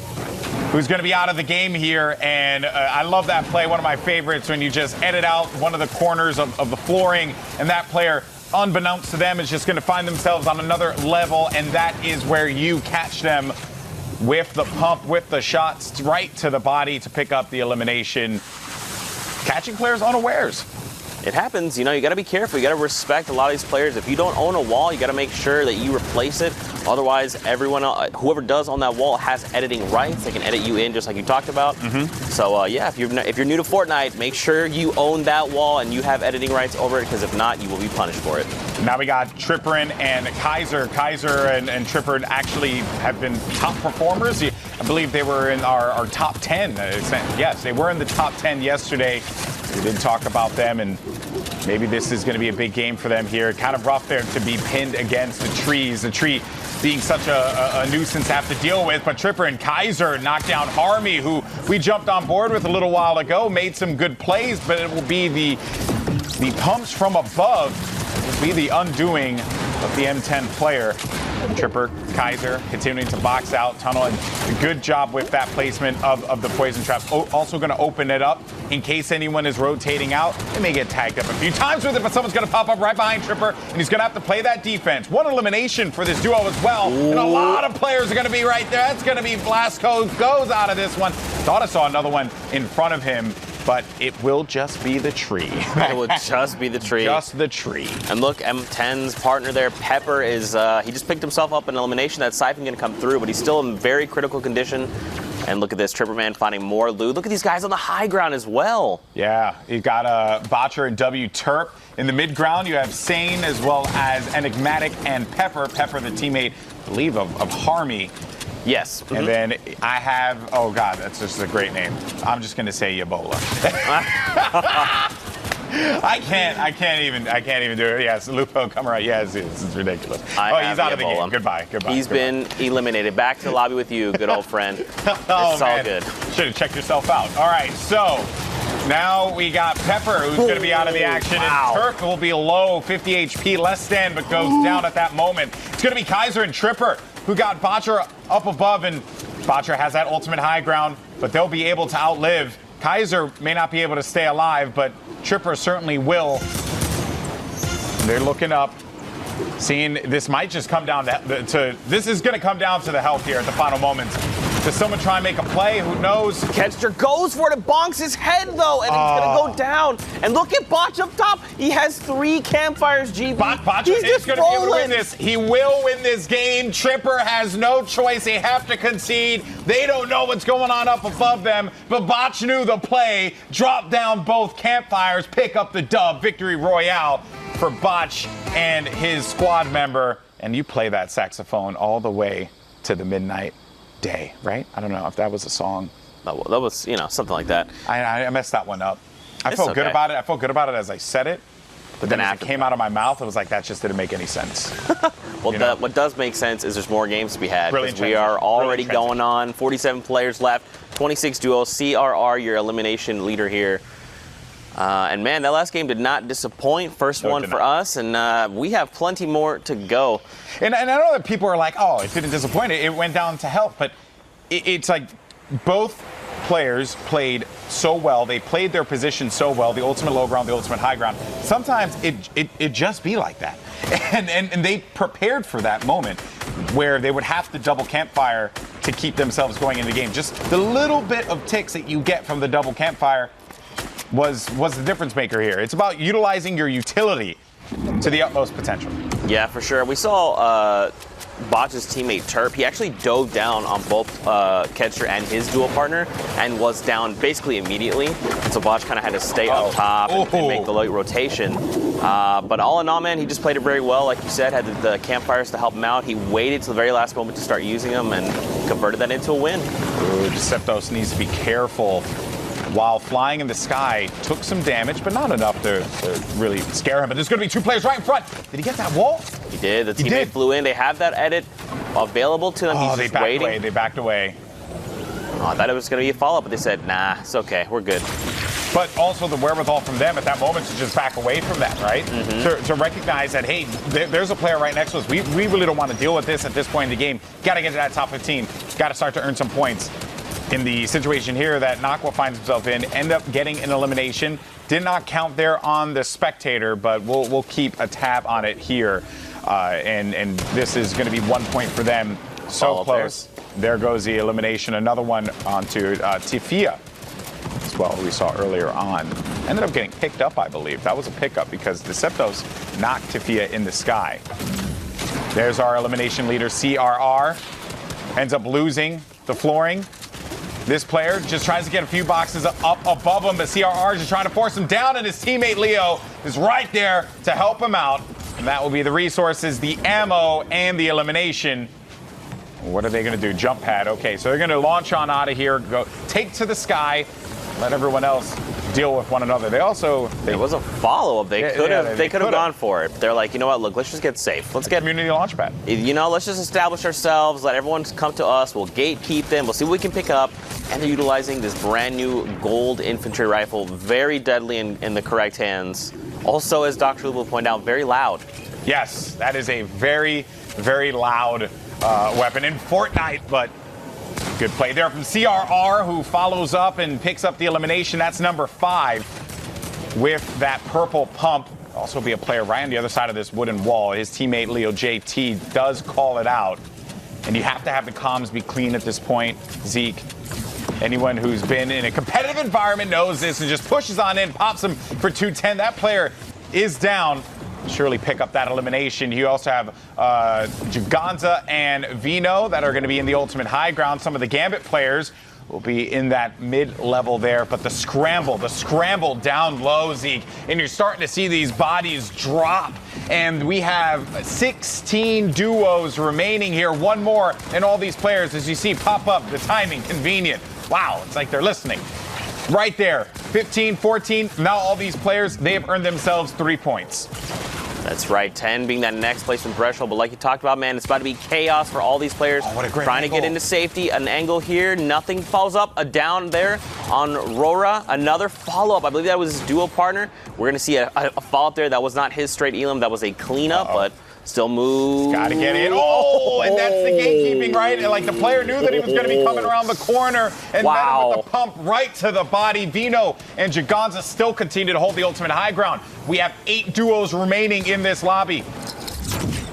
who's going to be out of the game here. And I love that play, one of my favorites, when you just edit out one of the corners of the flooring, and that player, unbeknownst to them, is just going to find themselves on another level, and that is where you catch them with the pump, with the shots right to the body to pick up the elimination. Catching players unawares. It happens. You got to be careful. You got to respect a lot of these players. If you don't own a wall, you got to make sure that you replace it. Otherwise, everyone, whoever does on that wall has editing rights. They can edit you in just like you talked about. So, yeah, if you're new to Fortnite, make sure you own that wall and you have editing rights over it, because if not, you will be punished for it. Now we got Tripperin and Kaiser. Kaiser and Tripperin actually have been top performers. I believe they were in our top 10. Yes, they were in the top 10 yesterday. We did talk about them, and maybe this is going to be a big game for them here. Kind of rough there to be pinned against the trees. The tree being such a nuisance to have to deal with. But Tripper and Kaiser knocked down Harmy, who we jumped on board with a little while ago, made some good plays, but it will be the pumps from above will be the undoing of the M10 player. Tripper, Kaiser continuing to box out, tunnel, and good job with that placement of the poison trap. Also going to open it up in case anyone is rotating out. They may get tagged up a few times with it, but someone's going to pop up right behind Tripper, and he's going to have to play that defense. One elimination for this duo as well, and a lot of players are going to be right there. That's going to be Blasco goes out of this one. Thought I saw another one in front of him, but it will just be the tree. It will just be the tree. Just the tree. And look, M10's partner there, Pepper, is he just picked himself up an elimination. That Siphon going to come through, but he's still in very critical condition. And look at this, Tripperman finding more loot. Look at these guys on the high ground as well. Yeah, you got Botcher and W Terp. In the mid ground, you have Sane as well as Enigmatic and Pepper. Pepper, the teammate, I believe, of Harmy. Yes. And then I have, oh God, that's just a great name. I'm just going to say Ebola. I can't even do it. Yes, Lupo, come right. Yes, it's ridiculous. He's out of the game. Goodbye. He's been eliminated. Back to the lobby with you, good old friend. It's all good. Should have checked yourself out. All right, so now we got Pepper, who's going to be out of the action. Wow. And Turk will be low, 50 HP, less than, but goes down at that moment. It's going to be Kaiser and Tripper, who got Botcher up above, and Botcher has that ultimate high ground, but they'll be able to outlive. Kaiser may not be able to stay alive, but Tripper certainly will. They're looking up, seeing this might just come down to this is going to come down to the health here at the final moments. Does someone try and make a play? Who knows? Ketster goes for it. It bonks his head, though, and it's going to go down. And look at Botch up top. He has 3 campfires, GB. Botch is going to be able to win this. He will win this game. Tripper has no choice. They have to concede. They don't know what's going on up above them, but Botch knew the play. Drop down both campfires, pick up the dub. Victory Royale. for Botch and his squad member. And you play that saxophone all the way to the midnight day, right? I don't know if that was a song. That was, you know, something like that. I messed that one up. I It's felt good okay. about it. I felt good about it as I said it. But then as it after came out of my mouth, it was like, that just didn't make any sense. Well, You know? what does make sense is there's more games to be had. Brilliant Because we are transition. already Brilliant going on. 47 players left, 26 duos. CRR, your elimination leader here. And man, that last game did not disappoint. First No, it one did for not. us, and we have plenty more to go. And I know that people are like, oh, it didn't disappoint. It went down to health. But it's like both players played so well. They played their position so well, the ultimate low ground, the ultimate high ground. Sometimes it just be like that. And they prepared for that moment where they would have to double campfire to keep themselves going in the game. Just the little bit of ticks that you get from the double campfire was the difference maker here. It's about utilizing your utility to the utmost potential. Yeah, for sure. We saw Botch's teammate Terp. He actually dove down on both Ketcher and his dual partner and was down basically immediately. And so Botch kind of had to stay up top and make the late rotation. But all in all, man, he just played it very well. Like you said, had the campfires to help him out. He waited till the very last moment to start using them and converted that into a win. Ooh, Deceptos needs to be careful. While flying in the sky, took some damage, but not enough to really scare him. But there's going to be two players right in front. Did he get that wall? He did. The teammate flew in. They have that edit available to them. Oh, He's they just backed waiting. away. They backed away. Oh, I thought it was going to be a follow-up, but they said, nah, it's okay. We're good. But also the wherewithal from them at that moment to just back away from that, right? To recognize that, hey, there's a player right next to us. We really don't want to deal with this at this point in the game. Got to get to that top 15. Got to start to earn some points. In the situation here that Nakwa finds himself in, end up getting an elimination. Did not count there on the spectator, but we'll keep a tab on it here. And this is going to be 1 point for them. So close. There goes the elimination. Another one onto Tifia as well, we saw earlier on. Ended up getting picked up, I believe. That was a pickup because Deceptos knocked Tifia in the sky. There's our elimination leader, CRR. Ends up losing the flooring. This player just tries to get a few boxes up above him, but CRR is just trying to force him down, and his teammate Leo is right there to help him out. And that will be the resources, the ammo, and the elimination. What are they going to do? Jump pad. Okay, so they're going to launch on out of here, go take to the sky, let everyone else deal with one another. There was a follow-up. They could have gone for it. They're like, you know what? Look, let's just get safe. Let's get community launch pad. You know, let's just establish ourselves. Let everyone come to us. We'll gatekeep them. We'll see what we can pick up. And they're utilizing this brand new gold infantry rifle, very deadly in the correct hands. Also, as Dr. Lu will point out, very loud. Yes, that is a very, very loud weapon in Fortnite, but good play there from CRR, who follows up and picks up the elimination. That's number 5 with that purple pump. Also be a player right on the other side of this wooden wall. His teammate Leo JT does call it out. And you have to have the comms be clean at this point, Zeke. Anyone who's been in a competitive environment knows this and just pushes on in, pops him for 210. That player is down. Surely pick up that elimination. You also have Juganza and Vino that are going to be in the ultimate high ground. Some of the Gambit players will be in that mid-level there, but the scramble down low, Zeke, and you're starting to see these bodies drop. And we have 16 duos remaining here. One more, and all these players, as you see, pop up. The timing, convenient. Wow, it's like they're listening. Right there, 15, 14. Now all these players, they have earned themselves 3 points. That's right, 10 being that next placement threshold. But like you talked about, man, it's about to be chaos for all these players. Oh, what a great trying angle. to get into safety. An angle here, nothing falls up. A down there on Rora. Another follow-up. I believe that was his duo partner. We're going to see a follow-up there. That was not his straight elim. That was a cleanup, but still move. Got to get in. Oh, and that's the gatekeeping, right? And like the player knew that he was going to be coming around the corner and met him with the pump right to the body. Vino and Jaganza still continue to hold the ultimate high ground. We have 8 duos remaining in this lobby.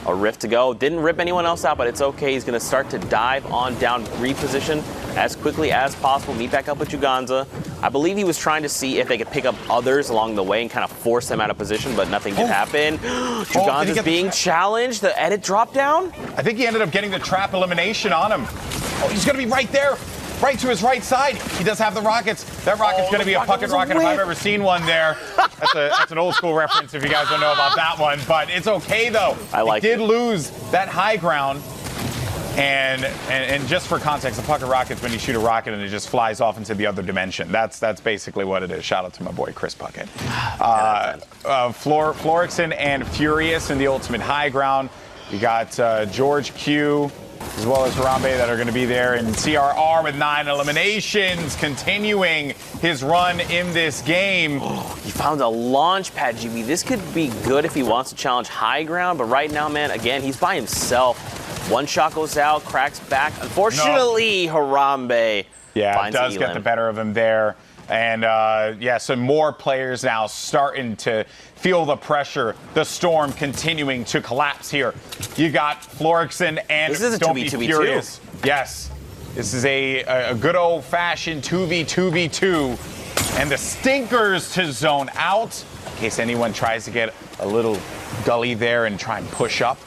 A rift to go. Didn't rip anyone else out, but it's okay. He's going to start to dive on down, reposition as quickly as possible. Meet back up with Juganza. I believe he was trying to see if they could pick up others along the way and kind of force them out of position, but nothing did happen. Juganza's being challenged. The edit drop down. I think he ended up getting the trap elimination on him. Oh, he's going to be right there. right to his right side. He does have the rockets. That rocket's going to be a fucking rocket if I've ever seen one there. That's an old school reference if you guys don't know about that one. But it's okay, though. It did lose that high ground. And just for context, a pucker rocket's when you shoot a rocket and it just flies off into the other dimension. That's basically what it is. Shout out to my boy Chris Puckett. Florixon and Furious in the ultimate high ground. We got George Q as well as Harambe that are going to be there, and CRR with 9 eliminations, continuing his run in this game. He found a launch pad, GB. This could be good if he wants to challenge high ground, but right now, man, again, he's by himself. One shot goes out, cracks back. Unfortunately, Harambe does get the better of him there. And, some more players now starting to feel the pressure, the storm continuing to collapse here. You got Florixon and this is a Don't Be 2v2v2. Furious. Yes. This is a good old-fashioned 2v2v2. And the stinkers to zone out in case anyone tries to get a little gully there and try and push up.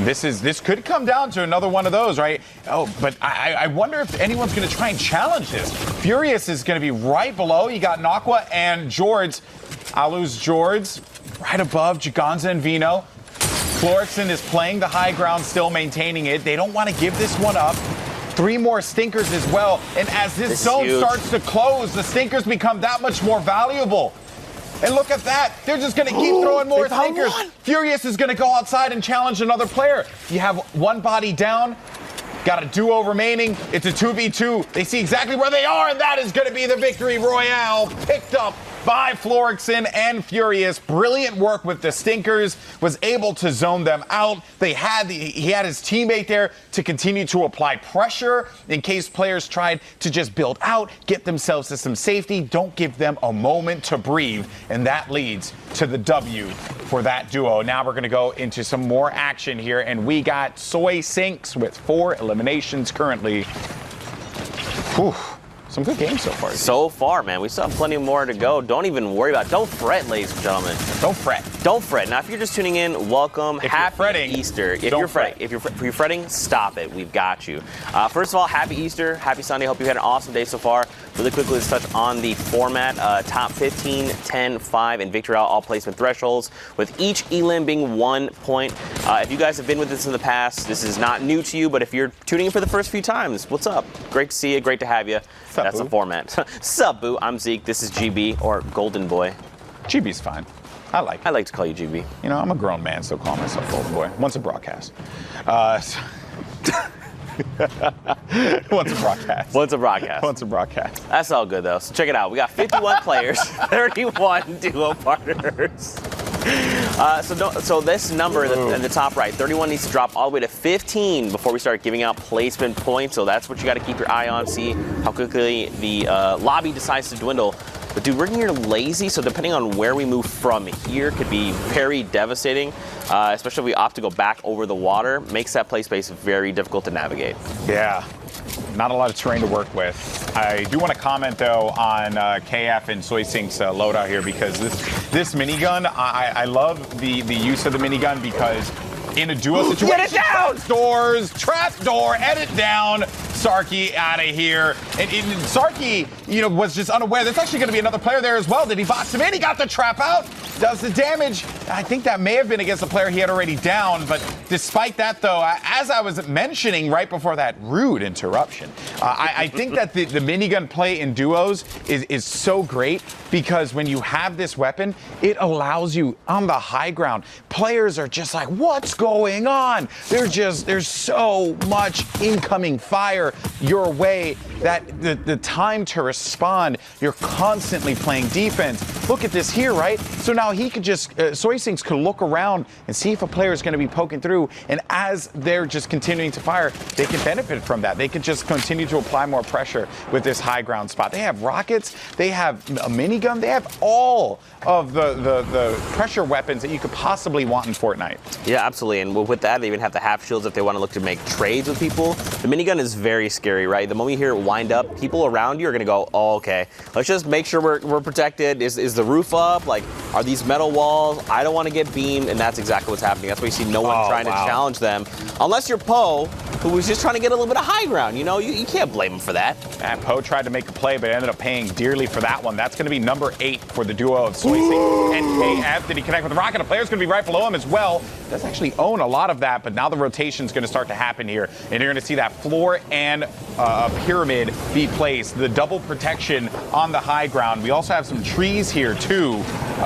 This could come down to another one of those, right? Oh, but I wonder if anyone's going to try and challenge this. Furious is going to be right below. You got Nakwa and Jords. Alu's Jords right above Giganza and Vino. Florixon is playing the high ground, still maintaining it. They don't want to give this one up. 3 more stinkers as well. And as this zone starts to close, the stinkers become that much more valuable. And look at that. They're just going to keep throwing more stinkers. Furious is going to go outside and challenge another player. You have one body down. Got a duo remaining. It's a 2v2. They see exactly where they are, and that is going to be the victory royale picked up by Florixon and Furious. Brilliant work with the stinkers. Was able to zone them out. He had his teammate there to continue to apply pressure in case players tried to just build out, get themselves to some safety. Don't give them a moment to breathe, and that leads to the W for that duo. Now we're going to go into some more action here, and we got Soy Sinks with 4 eliminations currently. Whew. Some good games so far. So far, man. We still have plenty more to go. Don't even worry about it. Don't fret, ladies and gentlemen. Don't fret. Don't fret. Now, if you're just tuning in, welcome. Happy Easter. If you're fretting, stop it. We've got you. First of all, happy Easter. Happy Sunday. Hope you had an awesome day so far. Really quickly, let's touch on the format. Top 15, 10, 5, and Victory Out all placement thresholds, with each elim being 1 point. If you guys have been with us in the past, this is not new to you, but if you're tuning in for the first few times, what's up? Great to see you. Great to have you. That's the format. Sup, boo. I'm Zeke. This is GB, or Golden Boy. GB's fine. I like to call you GB. You know, I'm a grown man, still call myself Golden Boy. Once a broadcast. Once a broadcast. Once a broadcast. Once a broadcast. That's all good, though. So check it out. We got 51 players, 31 duo partners. So this number in the top right, 31 needs to drop all the way to 15 before we start giving out placement points. So that's what you got to keep your eye on. See how quickly the lobby decides to dwindle. But dude, we're here lazy, so depending on where we move from here could be very devastating, especially if we opt to go back over the water. Makes that play space very difficult to navigate. Yeah, not a lot of terrain to work with. I do want to comment, though, on KF and Soy Sink's loadout here, because this minigun, I love the use of the minigun, because in a duo situation, get it down! Trap door, edit down. Sarky out of here. And Sarky, was just unaware. There's actually going to be another player there as well. Did he box him in? He got the trap out. Does the damage. I think that may have been against a player he had already down. But despite that, though, as I was mentioning right before that rude interruption, I think that the minigun play in duos is so great, because when you have this weapon, it allows you on the high ground. Players are just like, what's going on? There's so much incoming fire your way that the time to respond, you're constantly playing defense. Look at this here, right? So now he could just, Soy Sinks could look around and see if a player is going to be poking through, and as they're just continuing to fire, they can benefit from that. They can just continue to apply more pressure with this high ground spot. They have rockets, they have a minigun, they have all of the pressure weapons that you could possibly want in Fortnite. Yeah, absolutely. And with that, they even have the half shields if they want to look to make trades with people. The minigun is very scary, right? The moment you hear it wind up, people around you are going to go, oh, okay, let's just make sure we're protected. Is the roof up? Like, are these metal walls? I don't want to get beamed, and that's exactly what's happening. That's why you see no one trying to challenge them. Unless you're Poe, who was just trying to get a little bit of high ground. You know, you can't blame him for that. And Poe tried to make a play, but ended up paying dearly for that one. That's going to be number 8 for the duo of Soysing and KF. Did he connect with the rocket? A player's going to be right below him as well. Does actually own a lot of that, but now the rotation's going to start to happen here. And you're going to see that floor and pyramid be placed. The double protection on the high ground. We also have some trees here, too,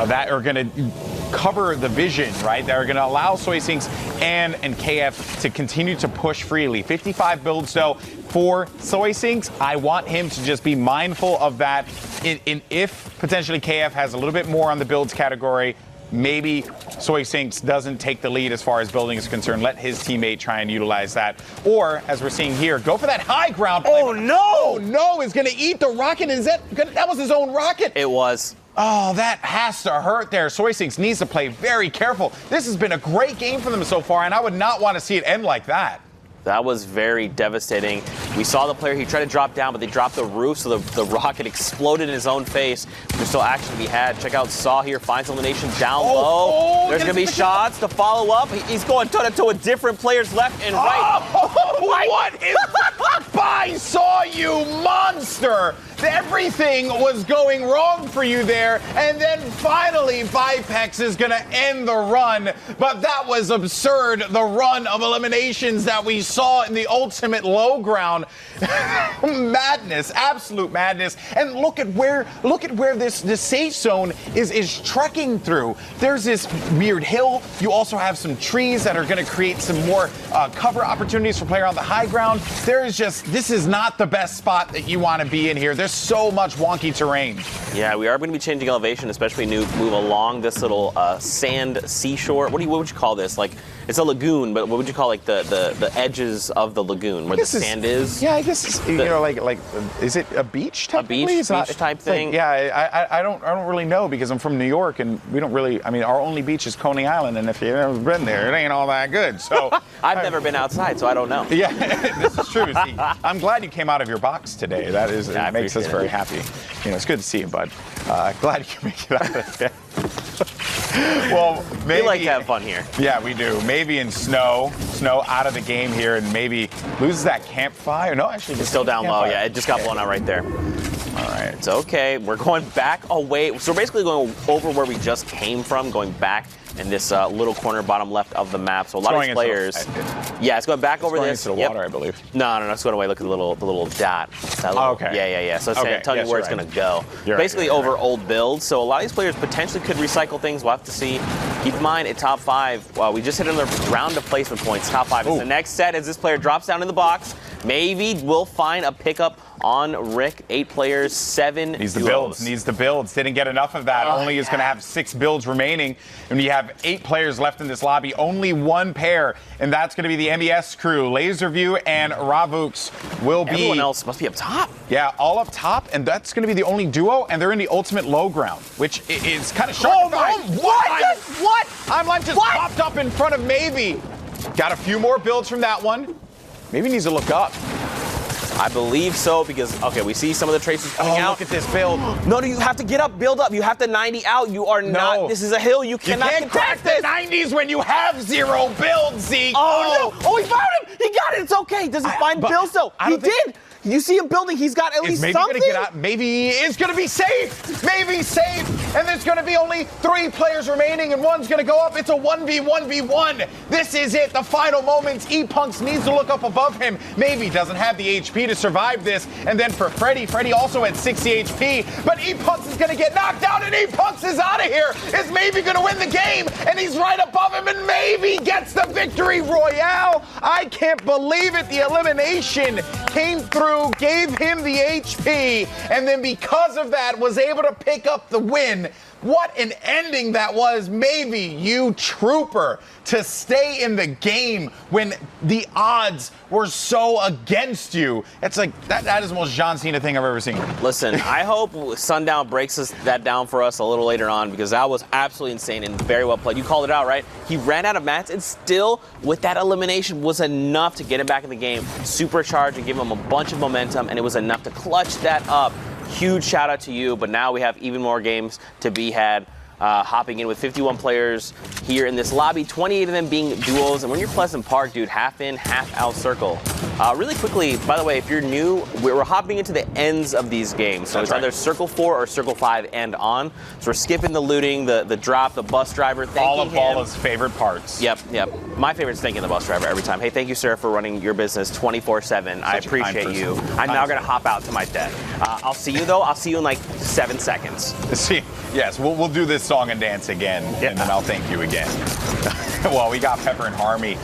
that are going to cover the vision, right? That are going to allow Soysing and KF to continue to push freely. 55 builds, though, for Soysing. I want him to just be mindful of that. If potentially KF has a little bit more on the builds category, maybe Soysing doesn't take the lead as far as building is concerned. Let his teammate try and utilize that. Or, as we're seeing here, go for that high ground. Oh, no! Oh, no, is going to eat the rocket. That was his own rocket. It was. Oh, that has to hurt there. Soysing needs to play very careful. This has been a great game for them so far, and I would not want to see it end like that. That was very devastating. We saw the player, he tried to drop down, but they dropped the roof, so the rocket exploded in his own face. There's still action to be had. Check out Saw here, finds elimination down low. There's going to be shots to follow up. He's going toe-to-toe with different players left and right. What is by Saw, you monster? Everything was going wrong for you there, and then finally Vipex is going to end the run. But that was absurd, the run of eliminations that we saw in the ultimate low ground. Madness, absolute madness. And look at where this safe zone is trekking through. There's this weird hill. You also have some trees that are going to create some more cover opportunities for player on the high ground. This is not the best spot that you want to be in here. There's so much wonky terrain. Yeah, we are going to be changing elevation, especially move along this little sand seashore. What would you call this? Like, it's a lagoon, but what would you call like the edges of the lagoon where the sand is? Yeah, I guess it's, like is it a beach? A beach type thing. Like, yeah, I don't really know because I'm from New York and we don't really. I mean, our only beach is Coney Island, and if you've never been there, it ain't all that good. So I've never been outside, so I don't know. Yeah, this is true. See, I'm glad you came out of your box today. That is, it makes us very happy. You know, it's good to see you, bud. Glad you can make it out of there. Well, maybe we like to have fun here. Yeah, we do. Maybe in snow out of the game here, and maybe loses that campfire. No, actually, it's still down low. Yeah, it just got blown out right there. All right, it's okay. We're going back away. So we're basically going over where we just came from, going back in this little corner bottom left of the map. So a lot of these players. Yeah, it's going back over this. Into the water, I believe. No, it's going away. Look at the little dot. Okay. Yeah. So it's telling you where it's going to go. You're basically over old builds. So a lot of these players potentially could recycle things. We'll have to see. Keep in mind, at top 5, we just hit another round of placement points. Top 5 is the next set as this player drops down in the box. Maybe we'll find a pickup on Rick. 8 players, 7 Needs duos. the builds. Didn't get enough of that. Only is going to have 6 builds remaining. And you have 8 players left in this lobby. Only 1 pair. And that's going to be the MES crew. Laserview and Ravux will be. Everyone else must be up top. Yeah, all up top. And that's going to be the only duo. And they're in the ultimate low ground, which is kind of short. Oh my! What? I'm like just popped up in front of Maybe. Got a few more builds from that one. Maybe needs to look up. I believe so because, we see some of the tracers coming out. Look at this build. No, you have to get up, build up. You have to 90 out. You are not. This is a hill. You cannot can't crack the 90s when you have 0 builds, Zeke. Oh, no. Oh, he found him. He got it. It's okay. Does he find builds, though? He did. You see him building. He's got at least something. Gonna get out. Maybe he is going to be safe. Maybe safe. And there's going to be only 3 players remaining, and one's going to go up. It's a 1v1v1. This is it. The final moments. E-Punks needs to look up above him. Maybe doesn't have the HP to survive this. And then for Freddy also at 60 HP. But E-Punks is going to get knocked out, and E-Punks is out of here. Is Maybe going to win the game? And he's right above him, and Maybe gets the victory royale. I can't believe it. The elimination came through. Gave him the HP, and then because of that was able to pick up the win. What an ending that was. Maybe you trooper to stay in the game when the odds were so against you. It's like that is the most John Cena thing I've ever seen. Listen, I hope Sundown breaks that down for us a little later on because that was absolutely insane and very well played. You called it out, right? He ran out of mats and still with that elimination was enough to get him back in the game, supercharge and give him a bunch of momentum, and it was enough to clutch that up. Huge shout out to you, but now we have even more games to be had. hopping in with 51 players here in this lobby, 28 of them being duos. And when you're Pleasant Park, dude, half in, half out circle. Really quickly, by the way, if you're new, we're hopping into the ends of these games. So it's either Circle 4 or Circle 5 and on. So we're skipping the looting, the drop, the bus driver. All of Paula's favorite parts. Yep. My favorite is thanking the bus driver every time. Hey, thank you, sir, for running your business 24/7. I appreciate you. I'm now going to hop out to my deck. I'll see you, though. I'll see you in like 7 seconds. See, yes, we'll do this song and dance again, and then I'll thank you again. Well, we got Pepper and Harmy,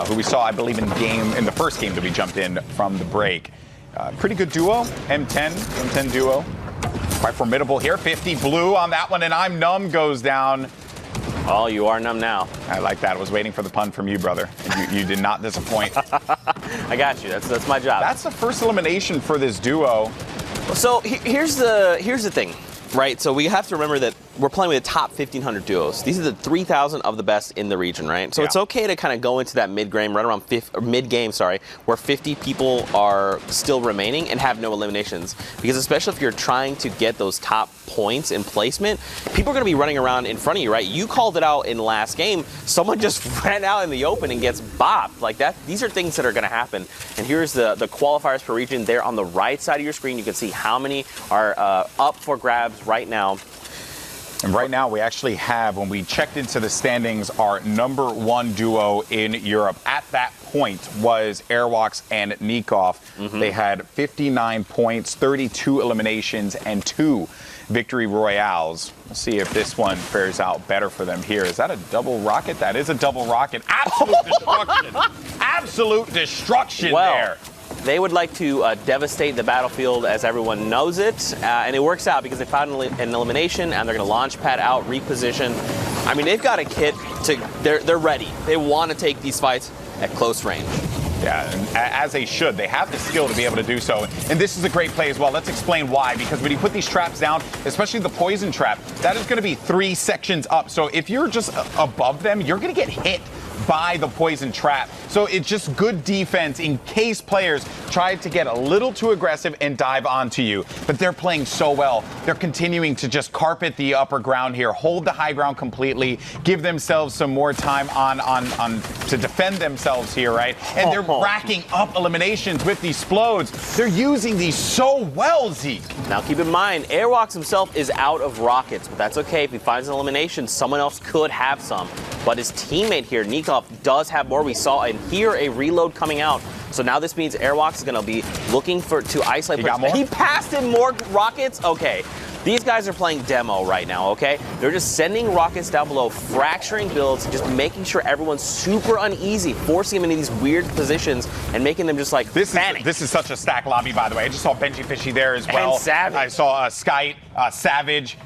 who we saw, I believe, in the first game that we jumped in from the break. Pretty good duo, M10 duo. Quite formidable here. 50 blue on that one, and I'm numb goes down. Oh, you are numb now. I like that. I was waiting for the pun from you, brother. You did not disappoint. I got you. That's my job. That's the first elimination for this duo. So here's the thing, right? So we have to remember that we're playing with the top 1,500 duos. These are the 3,000 of the best in the region, right? So it's okay to kind of go into that mid-game, right around mid-game, where 50 people are still remaining and have no eliminations. Because especially if you're trying to get those top points in placement, people are going to be running around in front of you, right? You called it out in the last game. Someone just ran out in the open and gets bopped like that. These are things that are going to happen. And here's the qualifiers per region. There on the right side of your screen, you can see how many are up for grabs right now. And right now, we actually have, when we checked into the standings, our #1 duo in Europe at that point was Airwalks and Nikov. They had 59 points, 32 eliminations, and 2 victory royales. We'll see if this one fares out better for them here. Is that a double rocket? That is a double rocket. Absolute destruction. Absolute destruction there. They would like to devastate the battlefield as everyone knows it, and it works out because they found an elimination and they're going to launch pad out, reposition. I mean, they've got a kit they're ready. They want to take these fights at close range. Yeah, and as they should. They have the skill to be able to do so. And this is a great play as well. Let's explain why. Because when you put these traps down, especially the poison trap, that is going to be 3 sections up. So if you're just above them, you're going to get hit by the poison trap. So it's just good defense in case players try to get a little too aggressive and dive onto you. But they're playing so well. They're continuing to just carpet the upper ground here, hold the high ground completely, give themselves some more time on to defend themselves here, right? And they're racking up eliminations with these explodes. They're using these so well, Zeke. Now keep in mind, Airwalks himself is out of rockets, but that's okay. If he finds an elimination, someone else could have some. But his teammate here, Nikov, does have more. We saw and hear a reload coming out. So now this means Airwalks is going to be looking to isolate. He got more? He passed him more rockets? Okay. These guys are playing demo right now, okay? They're just sending rockets down below, fracturing builds, just making sure everyone's super uneasy, forcing them into these weird positions and making them just like panic. This is such a stack lobby, by the way. I just saw Benji Fishy there as well. And Savage. I saw Skype, Savage,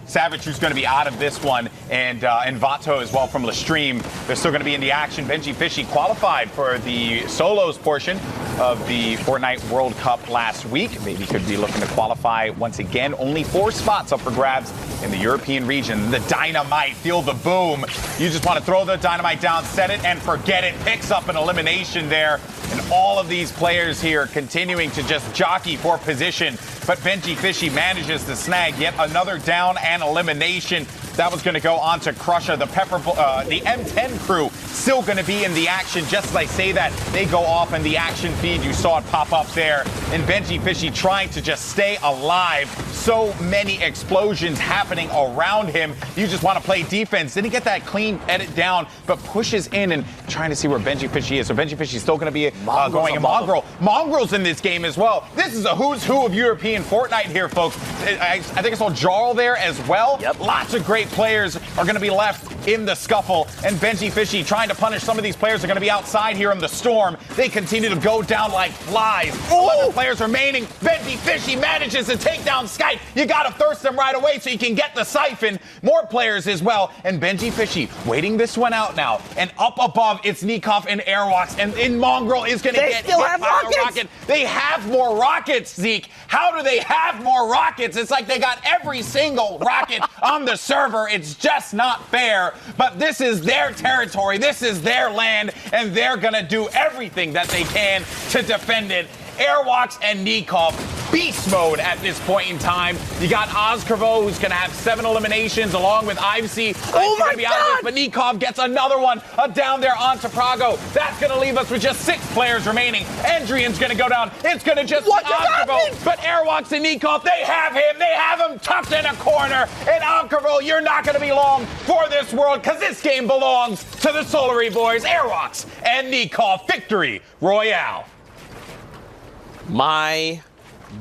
who's going to be out of this one, and Vato as well from Lestream. They're still going to be in the action. Benji Fishy qualified for the solos portion of the Fortnite World Cup last week. Maybe could be looking to qualify once again. Only 4 spots up for grabs in the European region. The dynamite, feel the boom. You just want to throw the dynamite down, set it, and forget it. Picks up an elimination there. And all of these players here continuing to just jockey for position. But Benji Fishy manages to snag yet another down and elimination. That was going to go on to Crusher. The M10 crew still going to be in the action. Just as I say that, they go off in the action feed. You saw it pop up there. And Benji Fishy trying to just stay alive. So many explosions happening around him. You just want to play defense. Didn't get that clean edit down, but pushes in and trying to see where Benji Fishy is. So Benji Fishy is still going to be going in Mongrel. Mongrel's in this game as well. This is a who's who of European Fortnite here, folks. I think I saw Jarl there as well. Yep. Lots of great players are going to be left in the scuffle, and Benji Fishy trying to punish some of these players are going to be outside here in the storm. They continue to go down like flies. 11 players remaining. Benji Fishy manages to take down Skype. You got to thirst them right away so you can get the siphon. More players as well, and Benji Fishy waiting this one out now. And up above, it's Nikov and Airwalks, and Mongrel is going to get hit by a rocket. They have more rockets, Zeke. How do they have more rockets? It's like they got every single rocket on the server. It's just not fair. But this is their territory. This is their land, and they're going to do everything that they can to defend it. Airwalks and Nikov, beast mode at this point in time. You got Ozkervo, who's going to have 7 eliminations, along with Ivesy. Oh my God! But Nikov gets another one down there onto Prago. That's going to leave us with just 6 players remaining. Endrian's going to go down. It's going to just be Ozkervo. But Airwalks and Nikov, they have him. They have him tucked in a corner. And Ozkervo, you're not going to be long for this world, because this game belongs to the Solary boys. Airwalks and Nikov, victory royale. My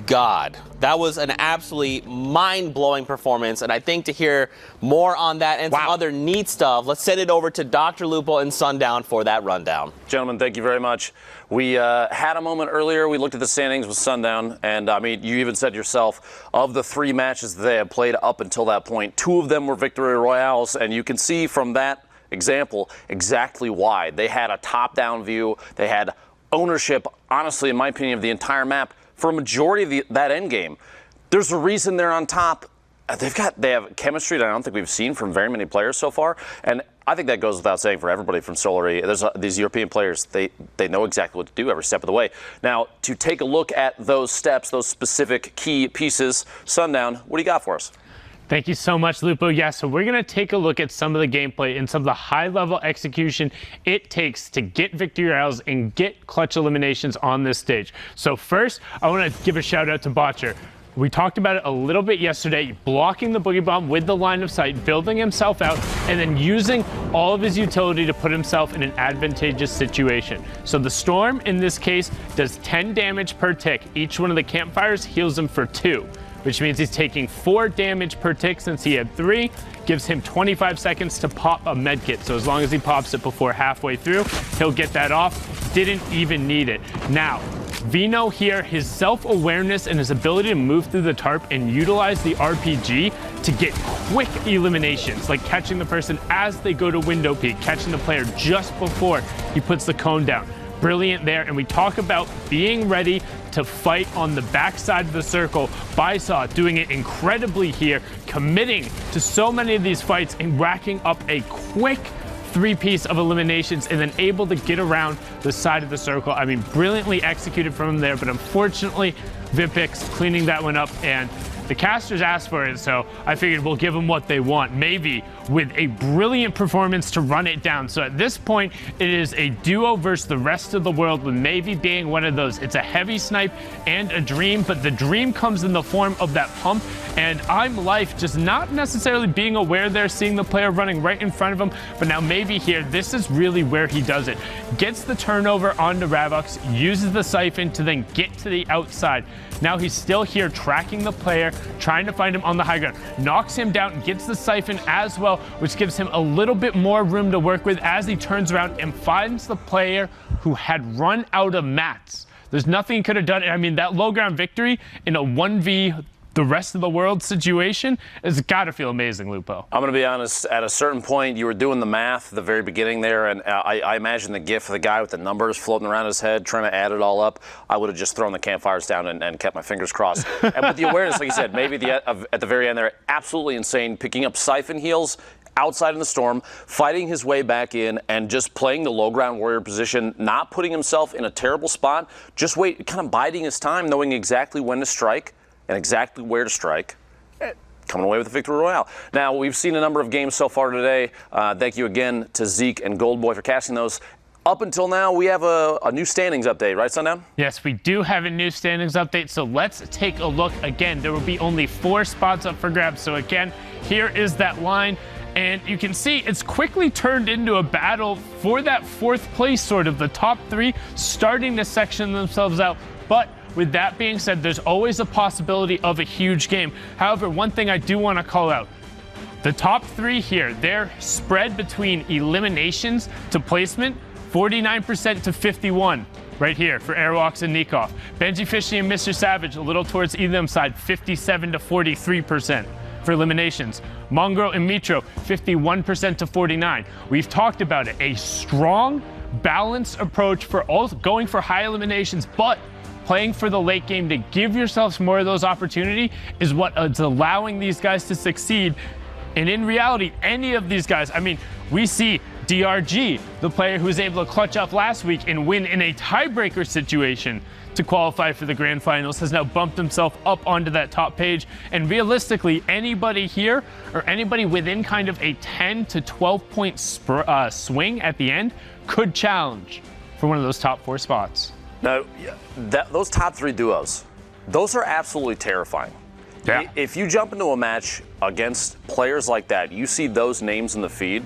God, that was an absolutely mind-blowing performance, and I think to hear more on that and some other neat stuff, let's send it over to Dr. Lupo and Sundown for that rundown. Gentlemen, thank you very much. We had a moment earlier. We looked at the standings with Sundown, and I mean, you even said yourself, of the 3 matches that they had played up until that point, 2 of them were victory royales, and you can see from that example exactly why. They had a top-down view. They had ownership, honestly, in my opinion, of the entire map for a majority of that end game. There's a reason they're on top. They have chemistry that I don't think we've seen from very many players so far, and I think that goes without saying for everybody from Solary. There's these European players, they know exactly what to do every step of the way. Now, to take a look at those steps, those specific key pieces, Sundown, what do you got for us? Thank you so much, Lupo. Yeah, so we're going to take a look at some of the gameplay and some of the high-level execution it takes to get victory royales and get clutch eliminations on this stage. So first, I want to give a shout-out to Botcher. We talked about it a little bit yesterday, blocking the Boogie Bomb with the line of sight, building himself out, and then using all of his utility to put himself in an advantageous situation. So the Storm, in this case, does 10 damage per tick. Each one of the campfires heals him for 2. Which means he's taking 4 damage per tick since he had 3, gives him 25 seconds to pop a medkit. So as long as he pops it before halfway through, he'll get that off. Didn't even need it. Now, Vino here, his self-awareness and his ability to move through the tarp and utilize the RPG to get quick eliminations, like catching the person as they go to window peek, catching the player just before he puts the cone down. Brilliant there, and we talk about being ready to fight on the backside of the circle. Bysaw doing it incredibly here, committing to so many of these fights and racking up a quick 3-piece of eliminations and then able to get around the side of the circle. I mean, brilliantly executed from him there, but unfortunately, Vipix cleaning that one up, and the casters asked for it, so I figured we'll give them what they want. Maybe with a brilliant performance to run it down. So at this point, it is a duo versus the rest of the world, with Maybe being one of those. It's a heavy snipe and a dream, but the dream comes in the form of that pump, and I'm Life just not necessarily being aware there, seeing the player running right in front of him, but now Maybe here, this is really where he does it. Gets the turnover onto Ravux, uses the siphon to then get to the outside. Now he's still here tracking the player, trying to find him on the high ground. Knocks him down, gets the siphon as well, which gives him a little bit more room to work with as he turns around and finds the player who had run out of mats. There's nothing he could have done. I mean, that low ground victory in a 1v the rest of the world situation has got to feel amazing, Lupo. I'm going to be honest, at a certain point, you were doing the math at the very beginning there, and I imagine the gif of the guy with the numbers floating around his head, trying to add it all up. I would have just thrown the campfires down and kept my fingers crossed. And with the awareness, like you said, Maybe at the very end there, absolutely insane, picking up siphon heals outside in the Storm, fighting his way back in, and just playing the low ground warrior position, not putting himself in a terrible spot, just kind of biding his time, knowing exactly when to strike and exactly where to strike, coming away with the victory royale. Now, we've seen a number of games so far today. Thank you again to Zeke and Goldboy for casting those. Up until now, we have a new standings update, right, Sundown? Yes, we do have a new standings update, so let's take a look again. There will be only 4 spots up for grabs, so again, here is that line. And you can see it's quickly turned into a battle for that 4th place, sort of the top 3 starting to section themselves out. But with that being said, there's always a possibility of a huge game. However, one thing I do want to call out, the top 3 here, they're spread between eliminations to placement, 49% to 51. Right here for Airwalks and Nikov. Benji Fishy and Mr. Savage a little towards either side, 57 to 43% for eliminations. Mongrel and Mitro, 51% to 49. We've talked about it. A strong, balanced approach for all going for high eliminations, but playing for the late game to give yourselves more of those opportunity is what is allowing these guys to succeed. And in reality, any of these guys, I mean, we see DRG, the player who was able to clutch up last week and win in a tiebreaker situation to qualify for the grand finals, has now bumped himself up onto that top page. And realistically, anybody here or anybody within kind of a 10 to 12 point swing at the end could challenge for one of those top 4 spots. Now, those top 3 duos, those are absolutely terrifying. Yeah. If you jump into a match against players like that, you see those names in the feed,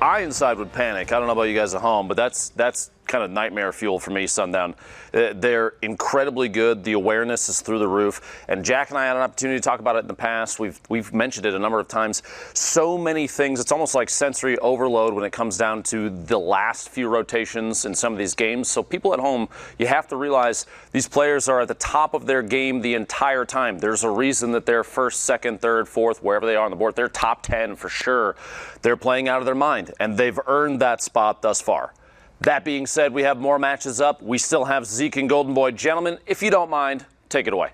I inside would panic. I don't know about you guys at home, but that's kind of nightmare fuel for me, Sundown. They're incredibly good. The awareness is through the roof. And Jack and I had an opportunity to talk about it in the past. We've mentioned it a number of times. So many things. It's almost like sensory overload when it comes down to the last few rotations in some of these games. So people at home, you have to realize these players are at the top of their game the entire time. There's a reason that they're first, second, third, fourth, wherever they are on the board. They're top 10 for sure. They're playing out of their mind, and they've earned that spot thus far. That being said, we have more matches up. We still have Zeke and Golden Boy. Gentlemen, if you don't mind, take it away.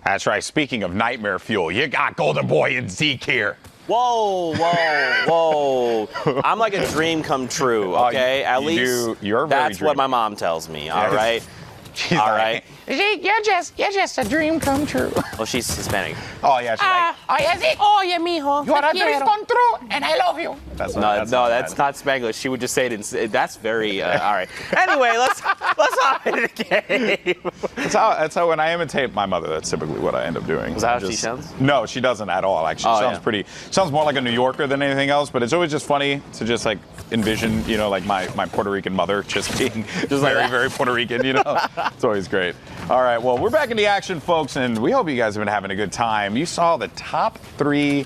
That's right. Speaking of nightmare fuel, you got Golden Boy and Zeke here. Whoa, whoa, whoa. I'm like a dream come true, okay? At least that's what my mom tells me, all right? She's all like, right. Zeke, you're just a dream come true. Well, she's Hispanic. Oh, yeah. She's like, Oye, Zeke. Oye, mijo. You are a dream come true, and I love you. that's No, that's not Spanglish. She would just say it in. That's very all right. Anyway, let's hop into the game. That's how when I imitate my mother, that's typically what I end up doing. Is that how she sounds? No, she doesn't at all. Actually, sounds more like a New Yorker than anything else. But it's always just funny to just like envision, like my Puerto Rican mother just being very Puerto Rican. It's always great. All right, well, we're back in the action, folks, and we hope you guys have been having a good time. You saw the top 3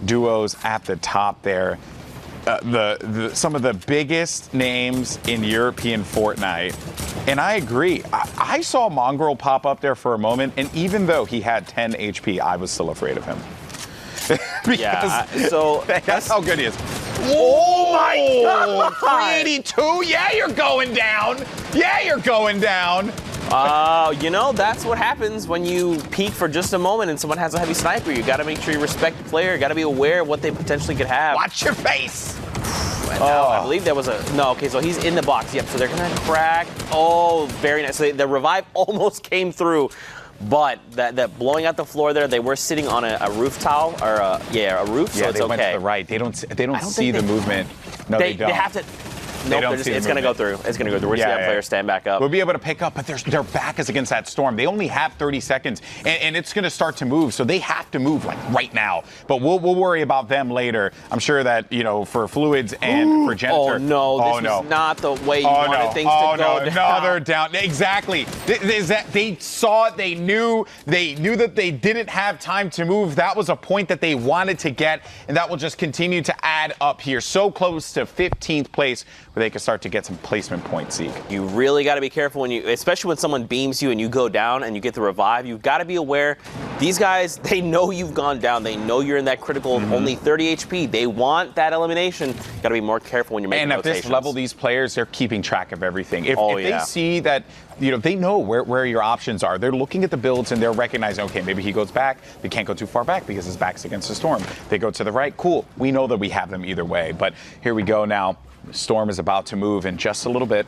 duos at the top there. Some of the biggest names in European Fortnite. And I agree. I saw Mongrel pop up there for a moment, and even though he had 10 HP, I was still afraid of him. So that's how good he is. Oh my God! 382. Yeah, you're going down. That's what happens when you peek for just a moment and someone has a heavy sniper. You got to make sure you respect the player. You got to be aware of what they potentially could have. Watch your face. I believe there was okay, so he's in the box. Yep, so they're going to crack. Oh, very nice. So the revive almost came through. But that blowing out the floor there, they were sitting on a roof tile, or a roof, so it's they okay. went to the right. They don't see the movement. No, they don't. They have to. Nope, it's going to go through. It's going to go through. We're seeing that player stand back up. We'll be able to pick up, but their back is against that storm. They only have 30 seconds, and it's going to start to move, so they have to move like right now. But we'll worry about them later. I'm sure that, for Fluids and for Janitor. Oh, no. This was not the way you wanted things to go down. No, they're down. Exactly. They saw it. They knew that they didn't have time to move. That was a point that they wanted to get, and that will just continue to add up here. So close to 15th place, where they can start to get some placement points, Zeke. You really got to be careful especially when someone beams you and you go down and you get the revive. You've got to be aware. These guys, they know you've gone down. They know you're in that critical only 30 HP. They want that elimination. You got to be more careful when you're making rotations. And at this level, these players, they're keeping track of everything. If they see that, they know where your options are. They're looking at the builds and they're recognizing, okay, maybe he goes back. They can't go too far back because his back's against the storm. They go to the right. Cool. We know that we have them either way. But here we go now. Storm is about to move in just a little bit.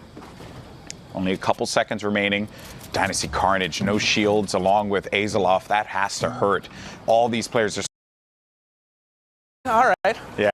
Only a couple seconds remaining. Dynasty Carnage, no shields, along with Azeloff. That has to hurt. All these players are. All right. Yeah.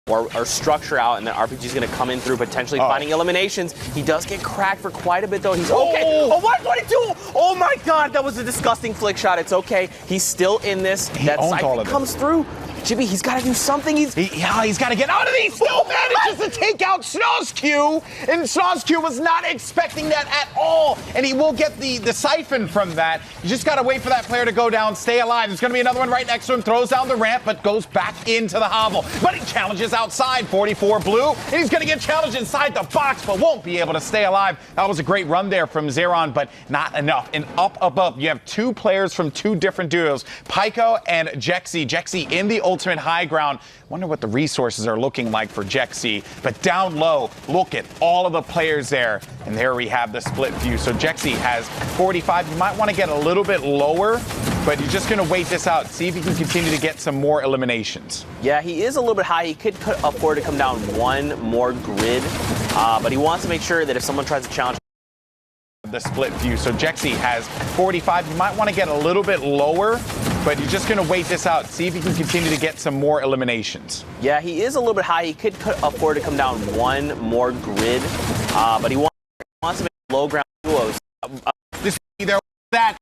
Or structure out, and then RPG's going to come in through potentially finding eliminations. He does get cracked for quite a bit, though. He's okay. Oh, what did he do? Oh, my God. That was a disgusting flick shot. It's okay. He's still in this. That siphon comes through. Jimmy, he's got to do something. He's got to get out of these. Still manages to take out Snozq, and Snozq was not expecting that at all, and he will get the siphon from that. You just got to wait for that player to go down, stay alive. There's going to be another one right next to him, throws down the ramp, but goes back into the hovel. But he challenges outside, 44 blue, and he's going to get challenged inside the box, but won't be able to stay alive. That was a great run there from Zeron, but not enough. And up above, you have 2 players from 2 different duos, Pyko and Jexy. Jexy in the ultimate high ground. Wonder what the resources are looking like for Jexy. But down low, look at all of the players there. And there we have the split view. So Jexy has 45. You might want to get a little bit lower but he's just going to wait this out, see if he can continue to get some more eliminations. Yeah, he is a little bit high. He could afford to come down one more grid, but he wants to make sure that if someone tries to challenge the split view. So Jexy has 45. You might want to get a little bit lower, but you're just going to wait this out, see if he can continue to get some more eliminations. Yeah, he is a little bit high. He could afford to come down one more grid, but he wants to make low ground duos. This there that.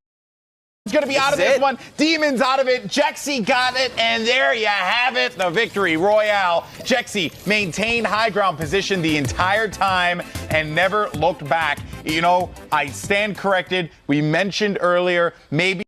He's going to be out of this one. Demon's out of it. Jexy got it, and there you have it. The victory royale. Jexy maintained high ground position the entire time and never looked back. You know, I stand corrected. We mentioned earlier, maybe